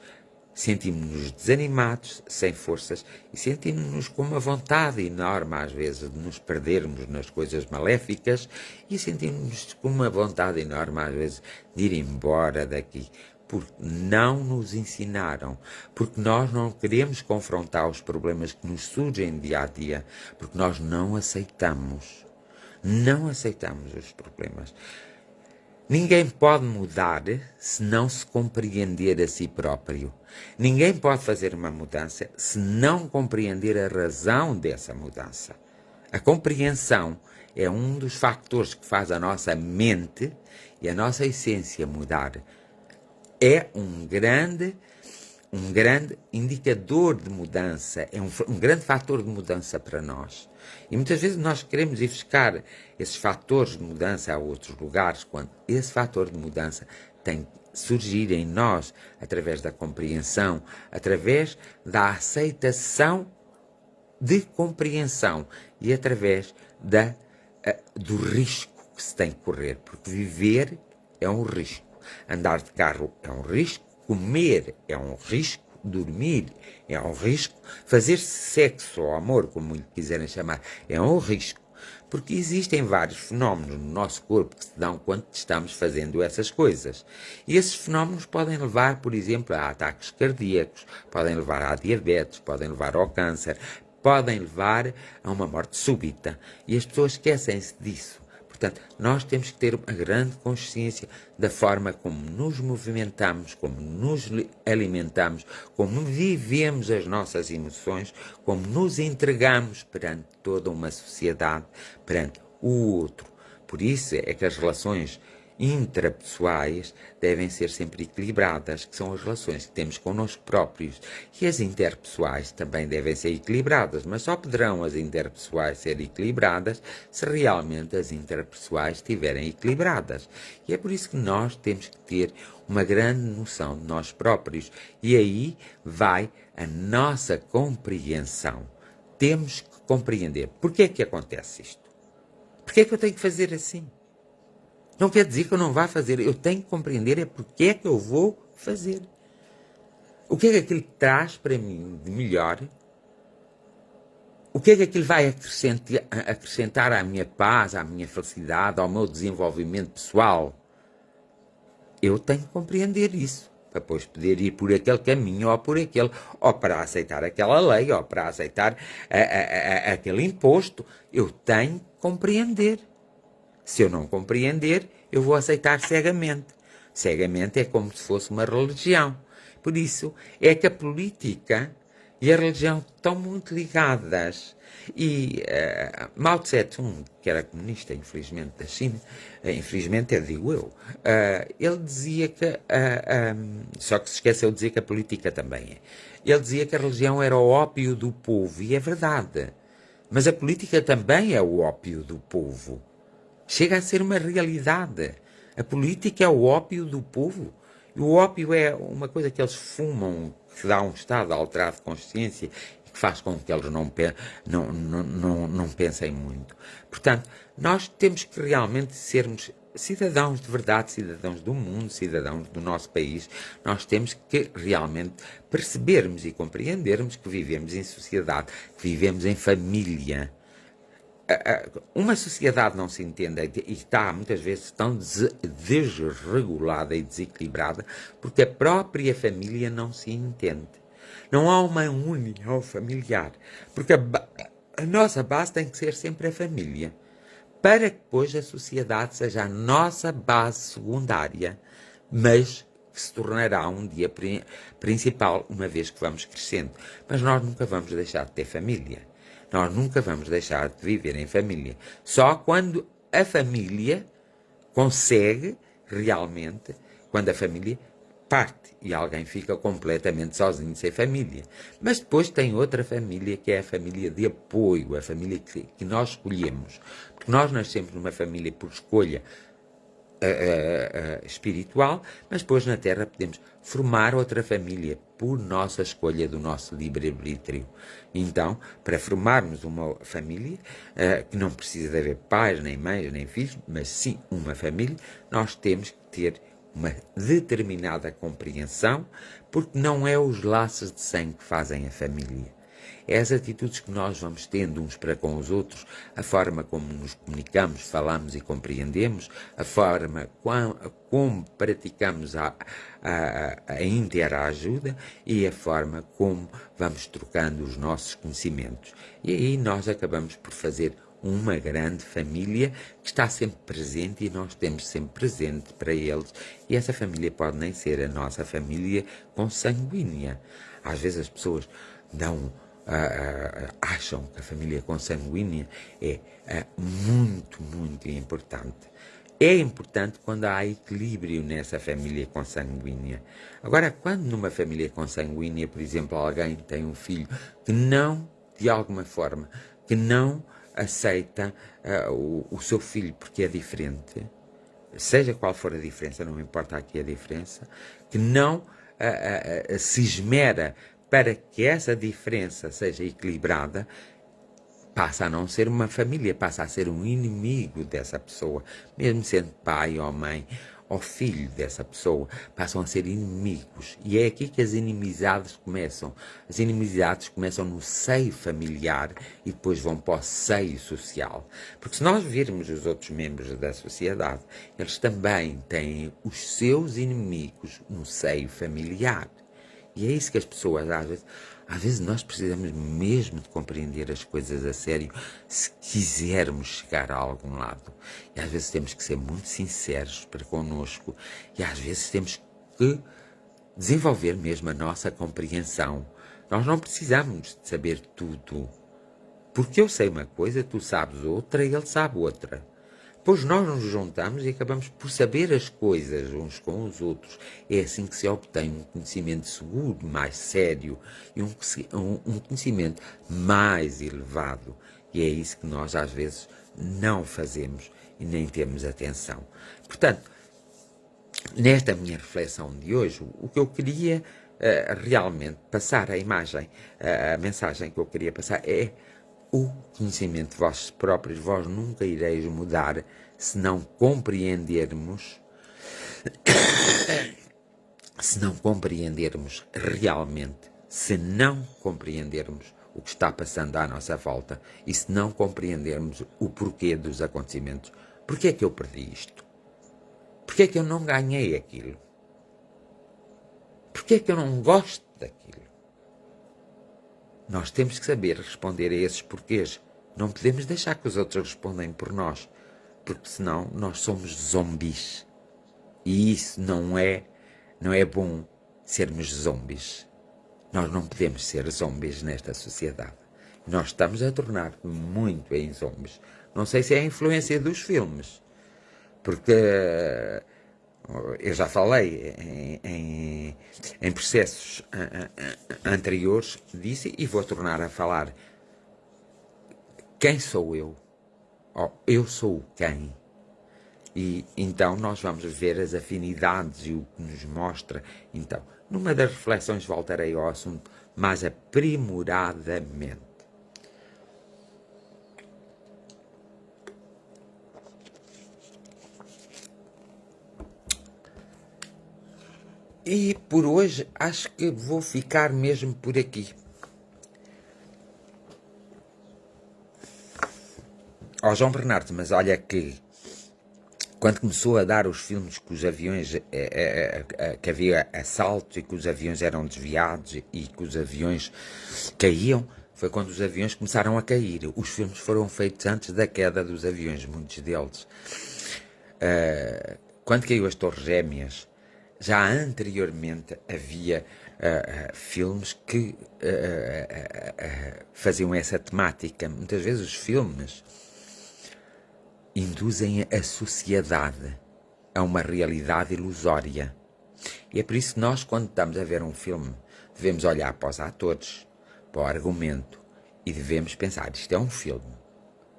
Speaker 1: sentimos-nos desanimados, sem forças, e sentimos-nos com uma vontade enorme, às vezes, de nos perdermos nas coisas maléficas, e sentimos-nos com uma vontade enorme, às vezes, de ir embora daqui, porque não nos ensinaram, porque nós não queremos confrontar os problemas que nos surgem dia a dia, porque nós não aceitamos. Não aceitamos os problemas. Ninguém pode mudar se não se compreender a si próprio. Ninguém pode fazer uma mudança se não compreender a razão dessa mudança. A compreensão é um dos fatores que faz a nossa mente e a nossa essência mudar. É um grande indicador de mudança, é um grande fator de mudança para nós. E muitas vezes nós queremos ir buscar esses fatores de mudança a outros lugares, quando esse fator de mudança tem que surgir em nós através da compreensão, através da aceitação de compreensão e através do risco que se tem que correr, porque viver é um risco, andar de carro é um risco, comer é um risco, dormir é um risco, fazer sexo ou amor, como lhe quiserem chamar, é um risco, porque existem vários fenómenos no nosso corpo que se dão quando estamos fazendo essas coisas. E esses fenómenos podem levar, por exemplo, a ataques cardíacos, podem levar a diabetes, podem levar ao câncer, podem levar a uma morte súbita. E as pessoas esquecem-se disso. Portanto, nós temos que ter uma grande consciência da forma como nos movimentamos, como nos alimentamos, como vivemos as nossas emoções, como nos entregamos perante toda uma sociedade, perante o outro. Por isso é que as relações intrapessoais devem ser sempre equilibradas, que são as relações que temos connosco próprios. E as interpessoais também devem ser equilibradas, mas só poderão as interpessoais ser equilibradas se realmente as interpessoais estiverem equilibradas. E é por isso que nós temos que ter uma grande noção de nós próprios. E aí vai a nossa compreensão. Temos que compreender. Porquê é que acontece isto? Porquê é que eu tenho que fazer assim? Não quer dizer que eu não vá fazer. Eu tenho que compreender é porque é que eu vou fazer. O que é que aquilo traz para mim de melhor? O que é que aquilo vai acrescentar à minha paz, à minha felicidade, ao meu desenvolvimento pessoal? Eu tenho que compreender isso, para depois poder ir por aquele caminho ou por aquele, ou para aceitar aquela lei, ou para aceitar aquele imposto. Eu tenho que compreender. Se eu não compreender, eu vou aceitar cegamente. Cegamente é como se fosse uma religião. Por isso é que a política e a religião estão muito ligadas. E Mao Tse-tung, que era comunista, infelizmente, da China, infelizmente, eu digo eu, ele dizia que, só que se esqueceu de dizer que a política também é. Ele dizia que a religião era o ópio do povo, e é verdade. Mas a política também é o ópio do povo. Chega a ser uma realidade. A política é o ópio do povo. E o ópio é uma coisa que eles fumam, que dá um estado alterado de consciência e que faz com que eles não pensem muito. Portanto, nós temos que realmente sermos cidadãos de verdade, cidadãos do mundo, cidadãos do nosso país. Nós temos que realmente percebermos e compreendermos que vivemos em sociedade, que vivemos em família. Uma sociedade não se entende e está muitas vezes tão desregulada e desequilibrada porque a própria família não se entende. Não há uma união familiar, porque a nossa base tem que ser sempre a família, para que depois a sociedade seja a nossa base secundária, mas que se tornará um dia principal, uma vez que vamos crescendo. Mas nós nunca vamos deixar de ter família. Nós nunca vamos deixar de viver em família. Só quando a família consegue realmente, quando a família parte e alguém fica completamente sozinho, sem família. Mas depois tem outra família, que é a família de apoio, a família que nós escolhemos. Porque nós nascemos numa família por escolha espiritual, mas depois na Terra podemos formar outra família por nossa escolha do nosso livre-arbítrio. Então, para formarmos uma família, que não precisa de haver pais, nem mães, nem filhos, mas sim uma família, nós temos que ter uma determinada compreensão, porque não é os laços de sangue que fazem a família. É as atitudes que nós vamos tendo uns para com os outros, a forma como nos comunicamos, falamos e compreendemos, a forma como praticamos a interajuda e a forma como vamos trocando os nossos conhecimentos. E aí nós acabamos por fazer uma grande família que está sempre presente e nós temos sempre presente para eles. E essa família pode nem ser a nossa família consanguínea. Às vezes as pessoas não acham que a família consanguínea é muito, muito importante. É importante quando há equilíbrio nessa família consanguínea. Agora, quando numa família consanguínea, por exemplo, alguém tem um filho que não, de alguma forma, que não aceita o seu filho porque é diferente, seja qual for a diferença, não importa aqui a diferença, que não se esmera para que essa diferença seja equilibrada, passa a não ser uma família, passa a ser um inimigo dessa pessoa, mesmo sendo pai ou mãe ou filho dessa pessoa, passam a ser inimigos. E é aqui que as inimizades começam. As inimizades começam no seio familiar e depois vão para o seio social. Porque se nós virmos os outros membros da sociedade, eles também têm os seus inimigos no seio familiar. E é isso que as pessoas, às vezes nós precisamos mesmo de compreender as coisas a sério se quisermos chegar a algum lado. E às vezes temos que ser muito sinceros para connosco e às vezes temos que desenvolver mesmo a nossa compreensão. Nós não precisamos de saber tudo. Porque eu sei uma coisa, tu sabes outra e ele sabe outra. Pois nós nos juntamos e acabamos por saber as coisas uns com os outros. É assim que se obtém um conhecimento seguro, mais sério e um conhecimento mais elevado. E é isso que nós às vezes não fazemos e nem temos atenção. Portanto, nesta minha reflexão de hoje, o que eu queria realmente passar, a mensagem que eu queria passar é: o conhecimento de vós próprios, vós nunca ireis mudar se não compreendermos, realmente, se não compreendermos o que está passando à nossa volta e se não compreendermos o porquê dos acontecimentos. Porquê é que eu perdi isto? Porquê é que eu não ganhei aquilo? Porquê é que eu não gosto daquilo? Nós temos que saber responder a esses porquês. Não podemos deixar que os outros respondem por nós, porque senão nós somos zombies. E isso não é bom, sermos zombies. Nós não podemos ser zombies nesta sociedade. Nós estamos a tornar muito em zombies. Não sei se é a influência dos filmes, porque eu já falei em processos anteriores disso e vou tornar a falar. Quem sou eu? Eu sou o quem? E então nós vamos ver as afinidades e o que nos mostra. Então, numa das reflexões voltarei ao assunto mais aprimoradamente. E por hoje acho que vou ficar mesmo por aqui. João Bernardo, mas olha que quando começou a dar os filmes que os aviões, que havia assaltos e que os aviões eram desviados e que os aviões caíam, foi quando os aviões começaram a cair. Os filmes foram feitos antes da queda dos aviões, muitos deles. Quando caiu as Torres Gêmeas, já anteriormente havia filmes que faziam essa temática. Muitas vezes os filmes induzem a sociedade a uma realidade ilusória. E é por isso que nós, quando estamos a ver um filme, devemos olhar para os atores, para o argumento e devemos pensar: isto é um filme.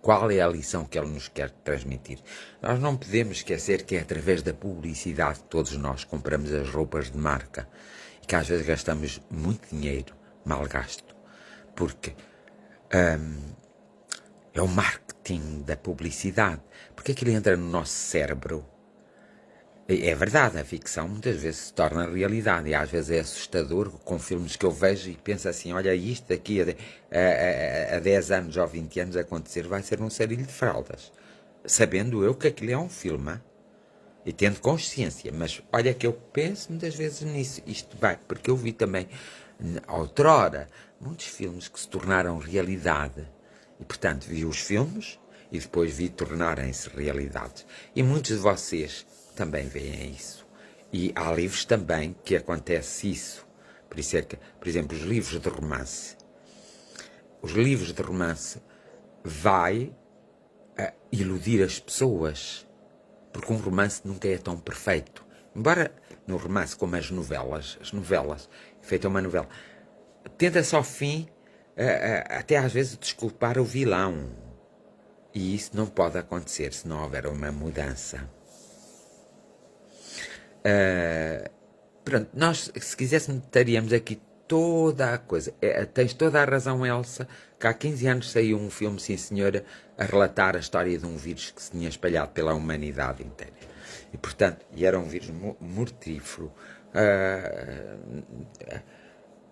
Speaker 1: Qual é a lição que ele nos quer transmitir? Nós não podemos esquecer que é através da publicidade que todos nós compramos as roupas de marca e que às vezes gastamos muito dinheiro mal gasto, porque é o marketing da publicidade, porque aquilo entra no nosso cérebro. É verdade, a ficção muitas vezes se torna realidade e às vezes é assustador com filmes que eu vejo e penso assim: olha, isto aqui a 10 anos ou 20 anos acontecer vai ser um sarilho de fraldas, sabendo eu que aquilo é um filme e tendo consciência, mas olha que eu penso muitas vezes nisso, isto vai, porque eu vi também outrora muitos filmes que se tornaram realidade e portanto vi os filmes e depois vi tornarem-se realidades. E muitos de vocês também veem isso. E há livros também que acontece isso. Por isso é que, por exemplo, os livros de romance. Os livros de romance vai iludir as pessoas, porque um romance nunca é tão perfeito. Embora no romance, como as novelas, feita uma novela, tenta-se ao fim, até às vezes, desculpar o vilão. E isso não pode acontecer se não houver uma mudança. Pronto, nós, se quiséssemos, teríamos aqui toda a coisa. Tens toda a razão, Elsa, que há 15 anos saiu um filme, sim senhora, a relatar a história de um vírus que se tinha espalhado pela humanidade inteira. E, portanto, era um vírus mortífero.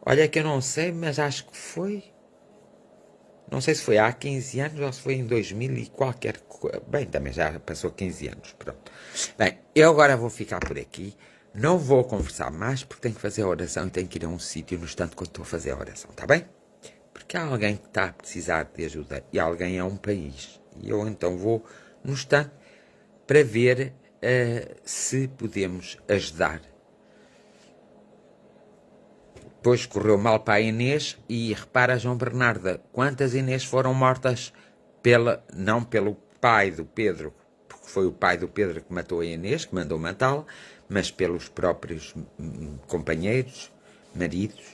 Speaker 1: Olha que eu não sei, mas acho que foi... Não sei se foi há 15 anos ou se foi em 2000 e qualquer coisa. Bem, também já passou 15 anos, pronto. Bem, eu agora vou ficar por aqui. Não vou conversar mais porque tenho que fazer a oração e tenho que ir a um sítio no instante quando estou a fazer a oração, está bem? Porque há alguém que está a precisar de ajuda e alguém é um país. E eu então vou no instante para ver se podemos ajudar. Depois correu mal para a Inês e repara, João Bernardo, quantas Inês foram mortas não pelo pai do Pedro, porque foi o pai do Pedro que matou a Inês, que mandou matá-la, mas pelos próprios companheiros, maridos,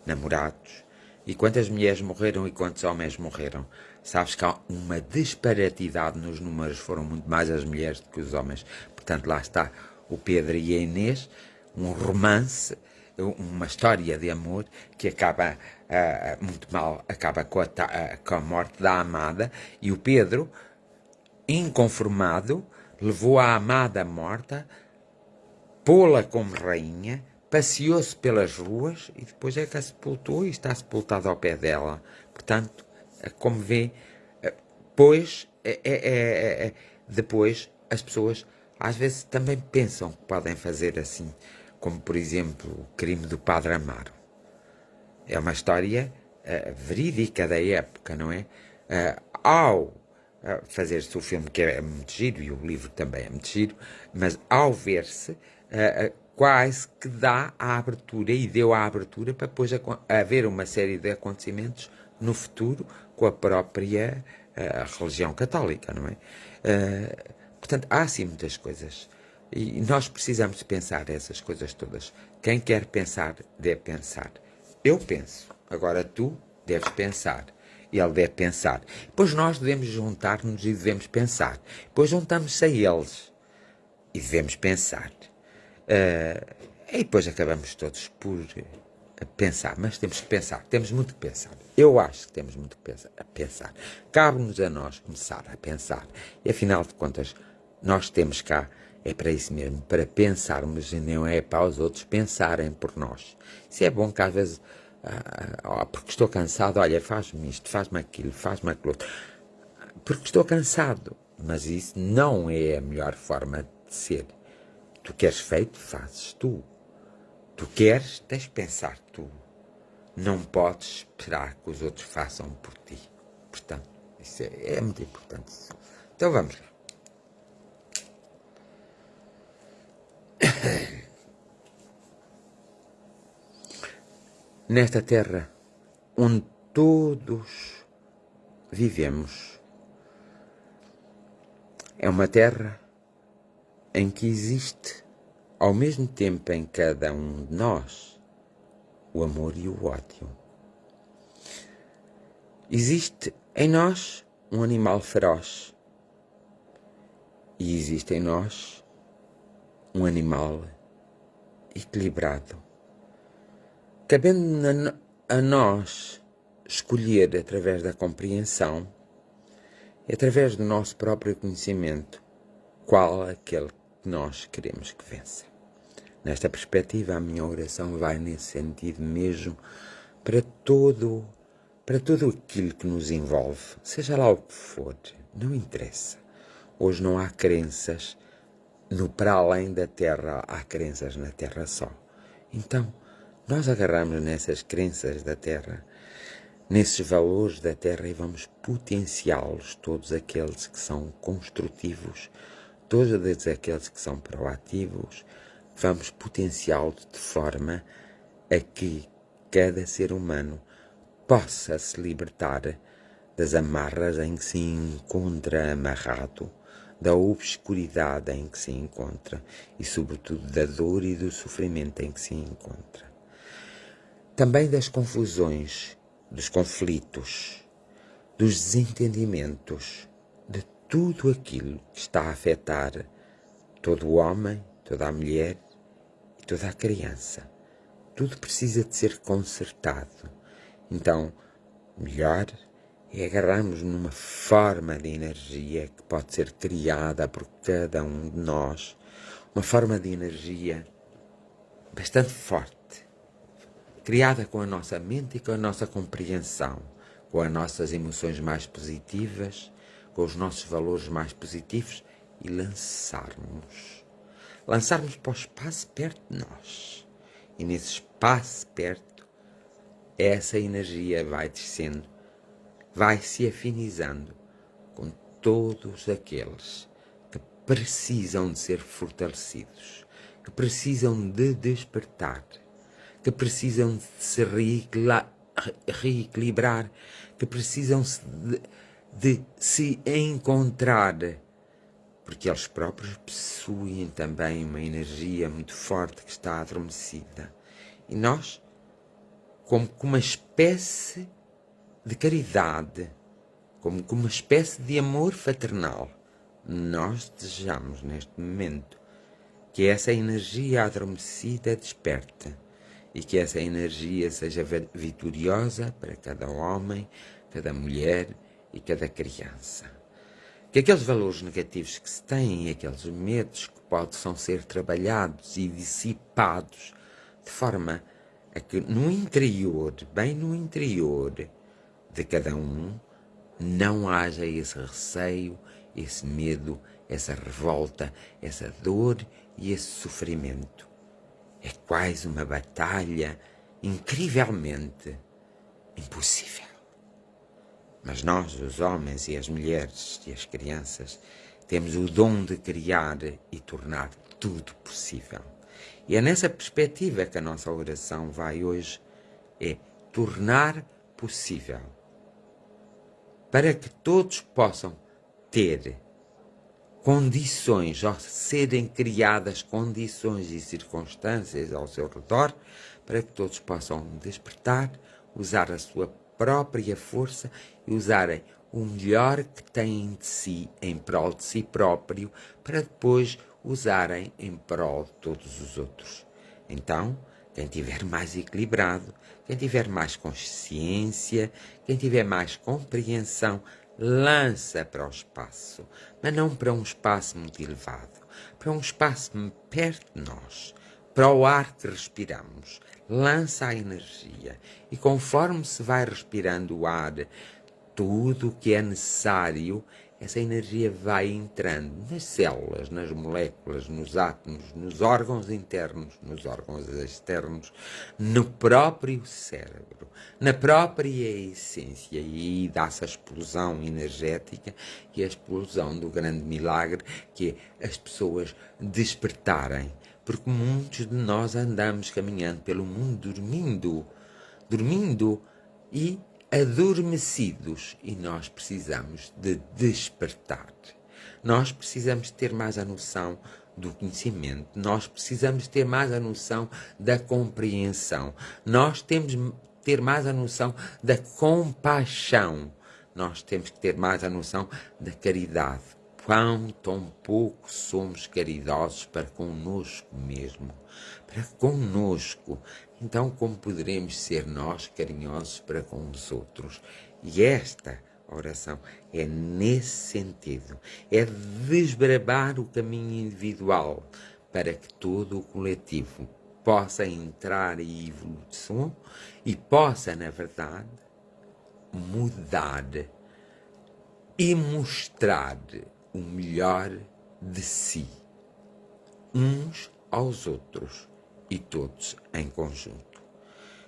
Speaker 1: namorados. E quantas mulheres morreram e quantos homens morreram? Sabes que há uma disparidade nos números, foram muito mais as mulheres do que os homens. Portanto, lá está o Pedro e a Inês, um romance, uma história de amor que acaba muito mal, acaba com a morte da amada, e o Pedro, inconformado, levou a amada morta, pô-la como rainha, passeou-se pelas ruas e depois é que a sepultou e está sepultado ao pé dela. Portanto, como vê, depois as pessoas às vezes também pensam que podem fazer assim, como por exemplo o crime do Padre Amaro. É uma história verídica da época, não é? Ao fazer-se o filme, que é muito giro, e o livro também é muito giro, mas ao ver-se, quase que dá a abertura, e deu a abertura para depois haver uma série de acontecimentos no futuro com a própria religião católica, não é? Portanto, há assim muitas coisas. E nós precisamos pensar essas coisas todas. Quem quer pensar, deve pensar. Eu penso. Agora tu deves pensar. E ele deve pensar. Depois nós devemos juntar-nos e devemos pensar. Depois juntamos-se a eles. E devemos pensar. E depois acabamos todos por pensar. Mas temos que pensar. Temos muito que pensar. Eu acho que temos muito que pensar. Cabe-nos a nós começar a pensar. E afinal de contas, nós temos cá, é para isso mesmo, para pensarmos, e não é para os outros pensarem por nós. Isso é bom que às vezes, porque estou cansado, olha, faz-me isto, faz-me aquilo outro. Porque estou cansado. Mas isso não é a melhor forma de ser. Tu queres feito, fazes tu. Tu queres, tens de pensar tu. Não podes esperar que os outros façam por ti. Portanto, isso é muito importante. Então vamos lá. Nesta terra onde todos vivemos, é uma terra em que existe, ao mesmo tempo em cada um de nós, o amor e o ódio. Existe em nós um animal feroz e existe em nós um animal equilibrado. Cabendo a nós escolher através da compreensão e através do nosso próprio conhecimento qual aquele que nós queremos que vença. Nesta perspectiva, a minha oração vai nesse sentido mesmo para todo aquilo que nos envolve, seja lá o que for, não interessa. Hoje não há crenças no para além da Terra, há crenças na Terra só. Então, nós agarramos nessas crenças da Terra, nesses valores da Terra e vamos potenciá-los, todos aqueles que são construtivos, todos aqueles que são proativos, vamos potenciá-los de forma a que cada ser humano possa se libertar das amarras em que se encontra amarrado, da obscuridade em que se encontra e, sobretudo, da dor e do sofrimento em que se encontra. Também das confusões, dos conflitos, dos desentendimentos, de tudo aquilo que está a afetar todo o homem, toda a mulher e toda a criança. Tudo precisa de ser consertado. Então, melhor é agarrarmos numa forma de energia que pode ser criada por cada um de nós, uma forma de energia bastante forte, criada com a nossa mente e com a nossa compreensão, com as nossas emoções mais positivas, com os nossos valores mais positivos e lançarmos para o espaço perto de nós. E nesse espaço perto, essa energia vai descendo, vai se afinizando com todos aqueles que precisam de ser fortalecidos, que precisam de despertar, que precisam de se reequilibrar, que precisam de se encontrar, porque eles próprios possuem também uma energia muito forte que está adormecida. E nós, como uma espécie de caridade, como uma espécie de amor fraternal, nós desejamos neste momento que essa energia adormecida desperte e que essa energia seja vitoriosa para cada homem, cada mulher e cada criança. Que aqueles valores negativos que se têm, aqueles medos que possam ser trabalhados e dissipados de forma a que no interior, bem no interior de cada um, não haja esse receio, esse medo, essa revolta, essa dor e esse sofrimento. É quase uma batalha incrivelmente impossível. Mas nós, os homens e as mulheres e as crianças, temos o dom de criar e tornar tudo possível. E é nessa perspectiva que a nossa oração vai hoje, é tornar possível, para que todos possam ter condições, ou serem criadas condições e circunstâncias ao seu redor, para que todos possam despertar, usar a sua própria força e usarem o melhor que têm de si em prol de si próprio, para depois usarem em prol de todos os outros. Então, quem estiver mais equilibrado, quem tiver mais consciência, quem tiver mais compreensão, lança para o espaço, mas não para um espaço muito elevado, para um espaço perto de nós, para o ar que respiramos. Lança a energia e conforme se vai respirando o ar, tudo o que é necessário, essa energia vai entrando nas células, nas moléculas, nos átomos, nos órgãos internos, nos órgãos externos, no próprio cérebro, na própria essência. E aí dá-se a explosão energética e a explosão do grande milagre, que é as pessoas despertarem. Porque muitos de nós andamos caminhando pelo mundo dormindo e adormecidos, e nós precisamos de despertar. Nós precisamos ter mais a noção do conhecimento, nós precisamos ter mais a noção da compreensão, nós temos que ter mais a noção da compaixão, nós temos que ter mais a noção da caridade. Quão tão pouco somos caridosos para connosco mesmo, para connosco. Então, como poderemos ser nós carinhosos para com os outros? E esta oração é nesse sentido, é desbravar o caminho individual para que todo o coletivo possa entrar em evolução e possa, na verdade, mudar e mostrar o melhor de si, uns aos outros e todos em conjunto.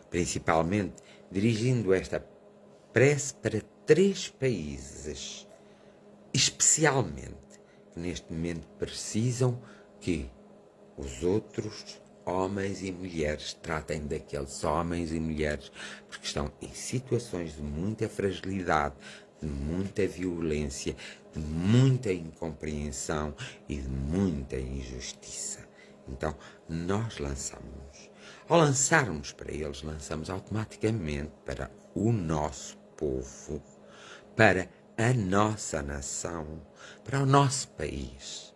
Speaker 1: Principalmente dirigindo esta expresso para 3 países, especialmente, que neste momento precisam que os outros homens e mulheres tratem daqueles homens e mulheres porque estão em situações de muita fragilidade, de muita violência, de muita incompreensão e de muita injustiça. Então, nós lançamos. Ao lançarmos para eles, lançamos automaticamente para o nosso povo, para a nossa nação, para o nosso país,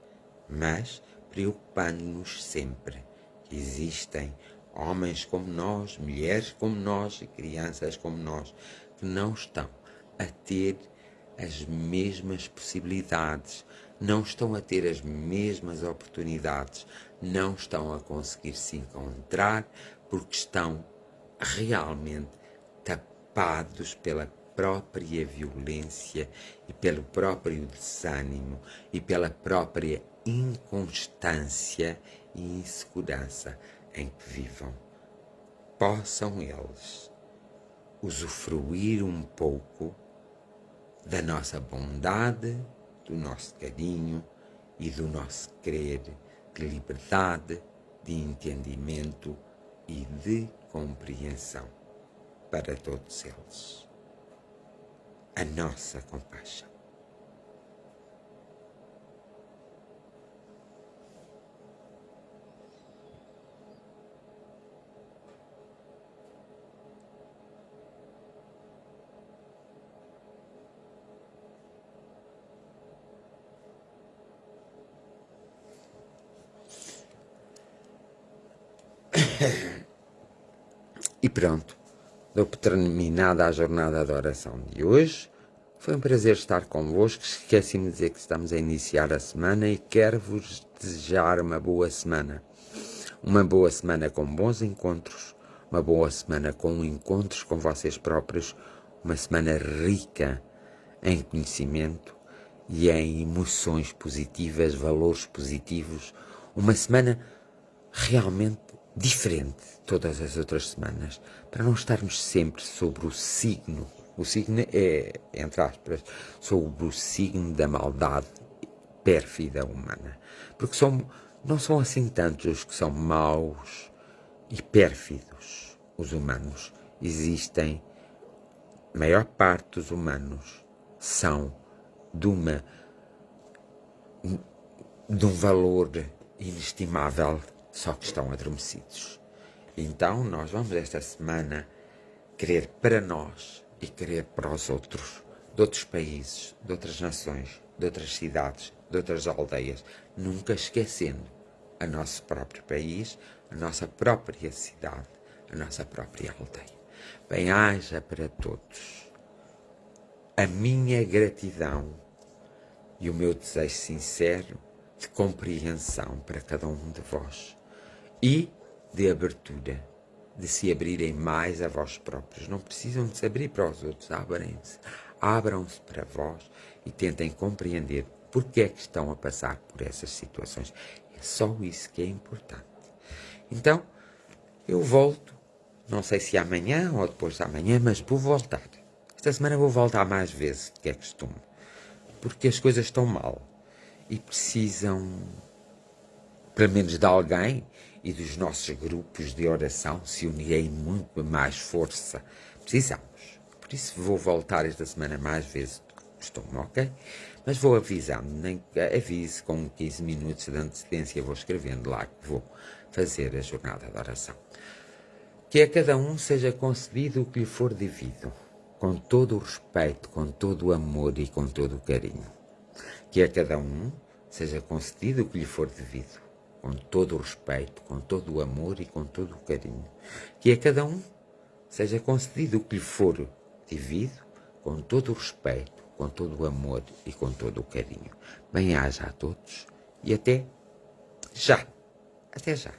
Speaker 1: mas preocupando-nos sempre que existem homens como nós, mulheres como nós e crianças como nós que não estão a ter as mesmas possibilidades, não estão a ter as mesmas oportunidades, não estão a conseguir se encontrar porque estão realmente tapados pela própria violência e pelo próprio desânimo e pela própria inconstância e insegurança em que vivam. Possam eles usufruir um pouco da nossa bondade, do nosso carinho e do nosso querer de liberdade, de entendimento e de compreensão para todos eles. A nossa compaixão. E pronto, dou por terminada a jornada de oração de hoje. Foi um prazer estar convosco. Esqueci-me de dizer que estamos a iniciar a semana e quero-vos desejar uma boa semana. Uma boa semana com bons encontros, uma boa semana com encontros com vocês próprios, uma semana rica em conhecimento e em emoções positivas, valores positivos, uma semana realmente diferente de todas as outras semanas, para não estarmos sempre sobre o signo. O signo é, entre aspas, sobre o signo da maldade pérfida humana. Porque não são assim tantos os que são maus e pérfidos, os humanos. Existem, a maior parte dos humanos são de um valor inestimável, só que estão adormecidos. Então nós vamos esta semana querer para nós e querer para os outros, de outros países, de outras nações, de outras cidades, de outras aldeias, nunca esquecendo o nosso próprio país, a nossa própria cidade, a nossa própria aldeia. Bem-aja para todos. A minha gratidão e o meu desejo sincero de compreensão para cada um de vós e de abertura, de se abrirem mais a vós próprios. Não precisam de se abrir para os outros, abram-se para vós e tentem compreender porque é que estão a passar por essas situações. É só isso que é importante. Então, eu volto, não sei se amanhã ou depois de amanhã, mas vou voltar. Esta semana vou voltar mais vezes do que é costume, porque as coisas estão mal e precisam, pelo menos de alguém e dos nossos grupos de oração, se unirem muito mais força. Precisamos. Por isso vou voltar esta semana mais vezes do que costume, ok? Mas vou avisando, nem avise com 15 minutos de antecedência, vou escrevendo lá que vou fazer a jornada de oração. Que a cada um seja concedido o que lhe for devido, com todo o respeito, com todo o amor e com todo o carinho. Que a cada um seja concedido o que lhe for devido, com todo o respeito, com todo o amor e com todo o carinho. Que a cada um seja concedido o que lhe for devido, com todo o respeito, com todo o amor e com todo o carinho. Bem-aja a todos e até já. Até já.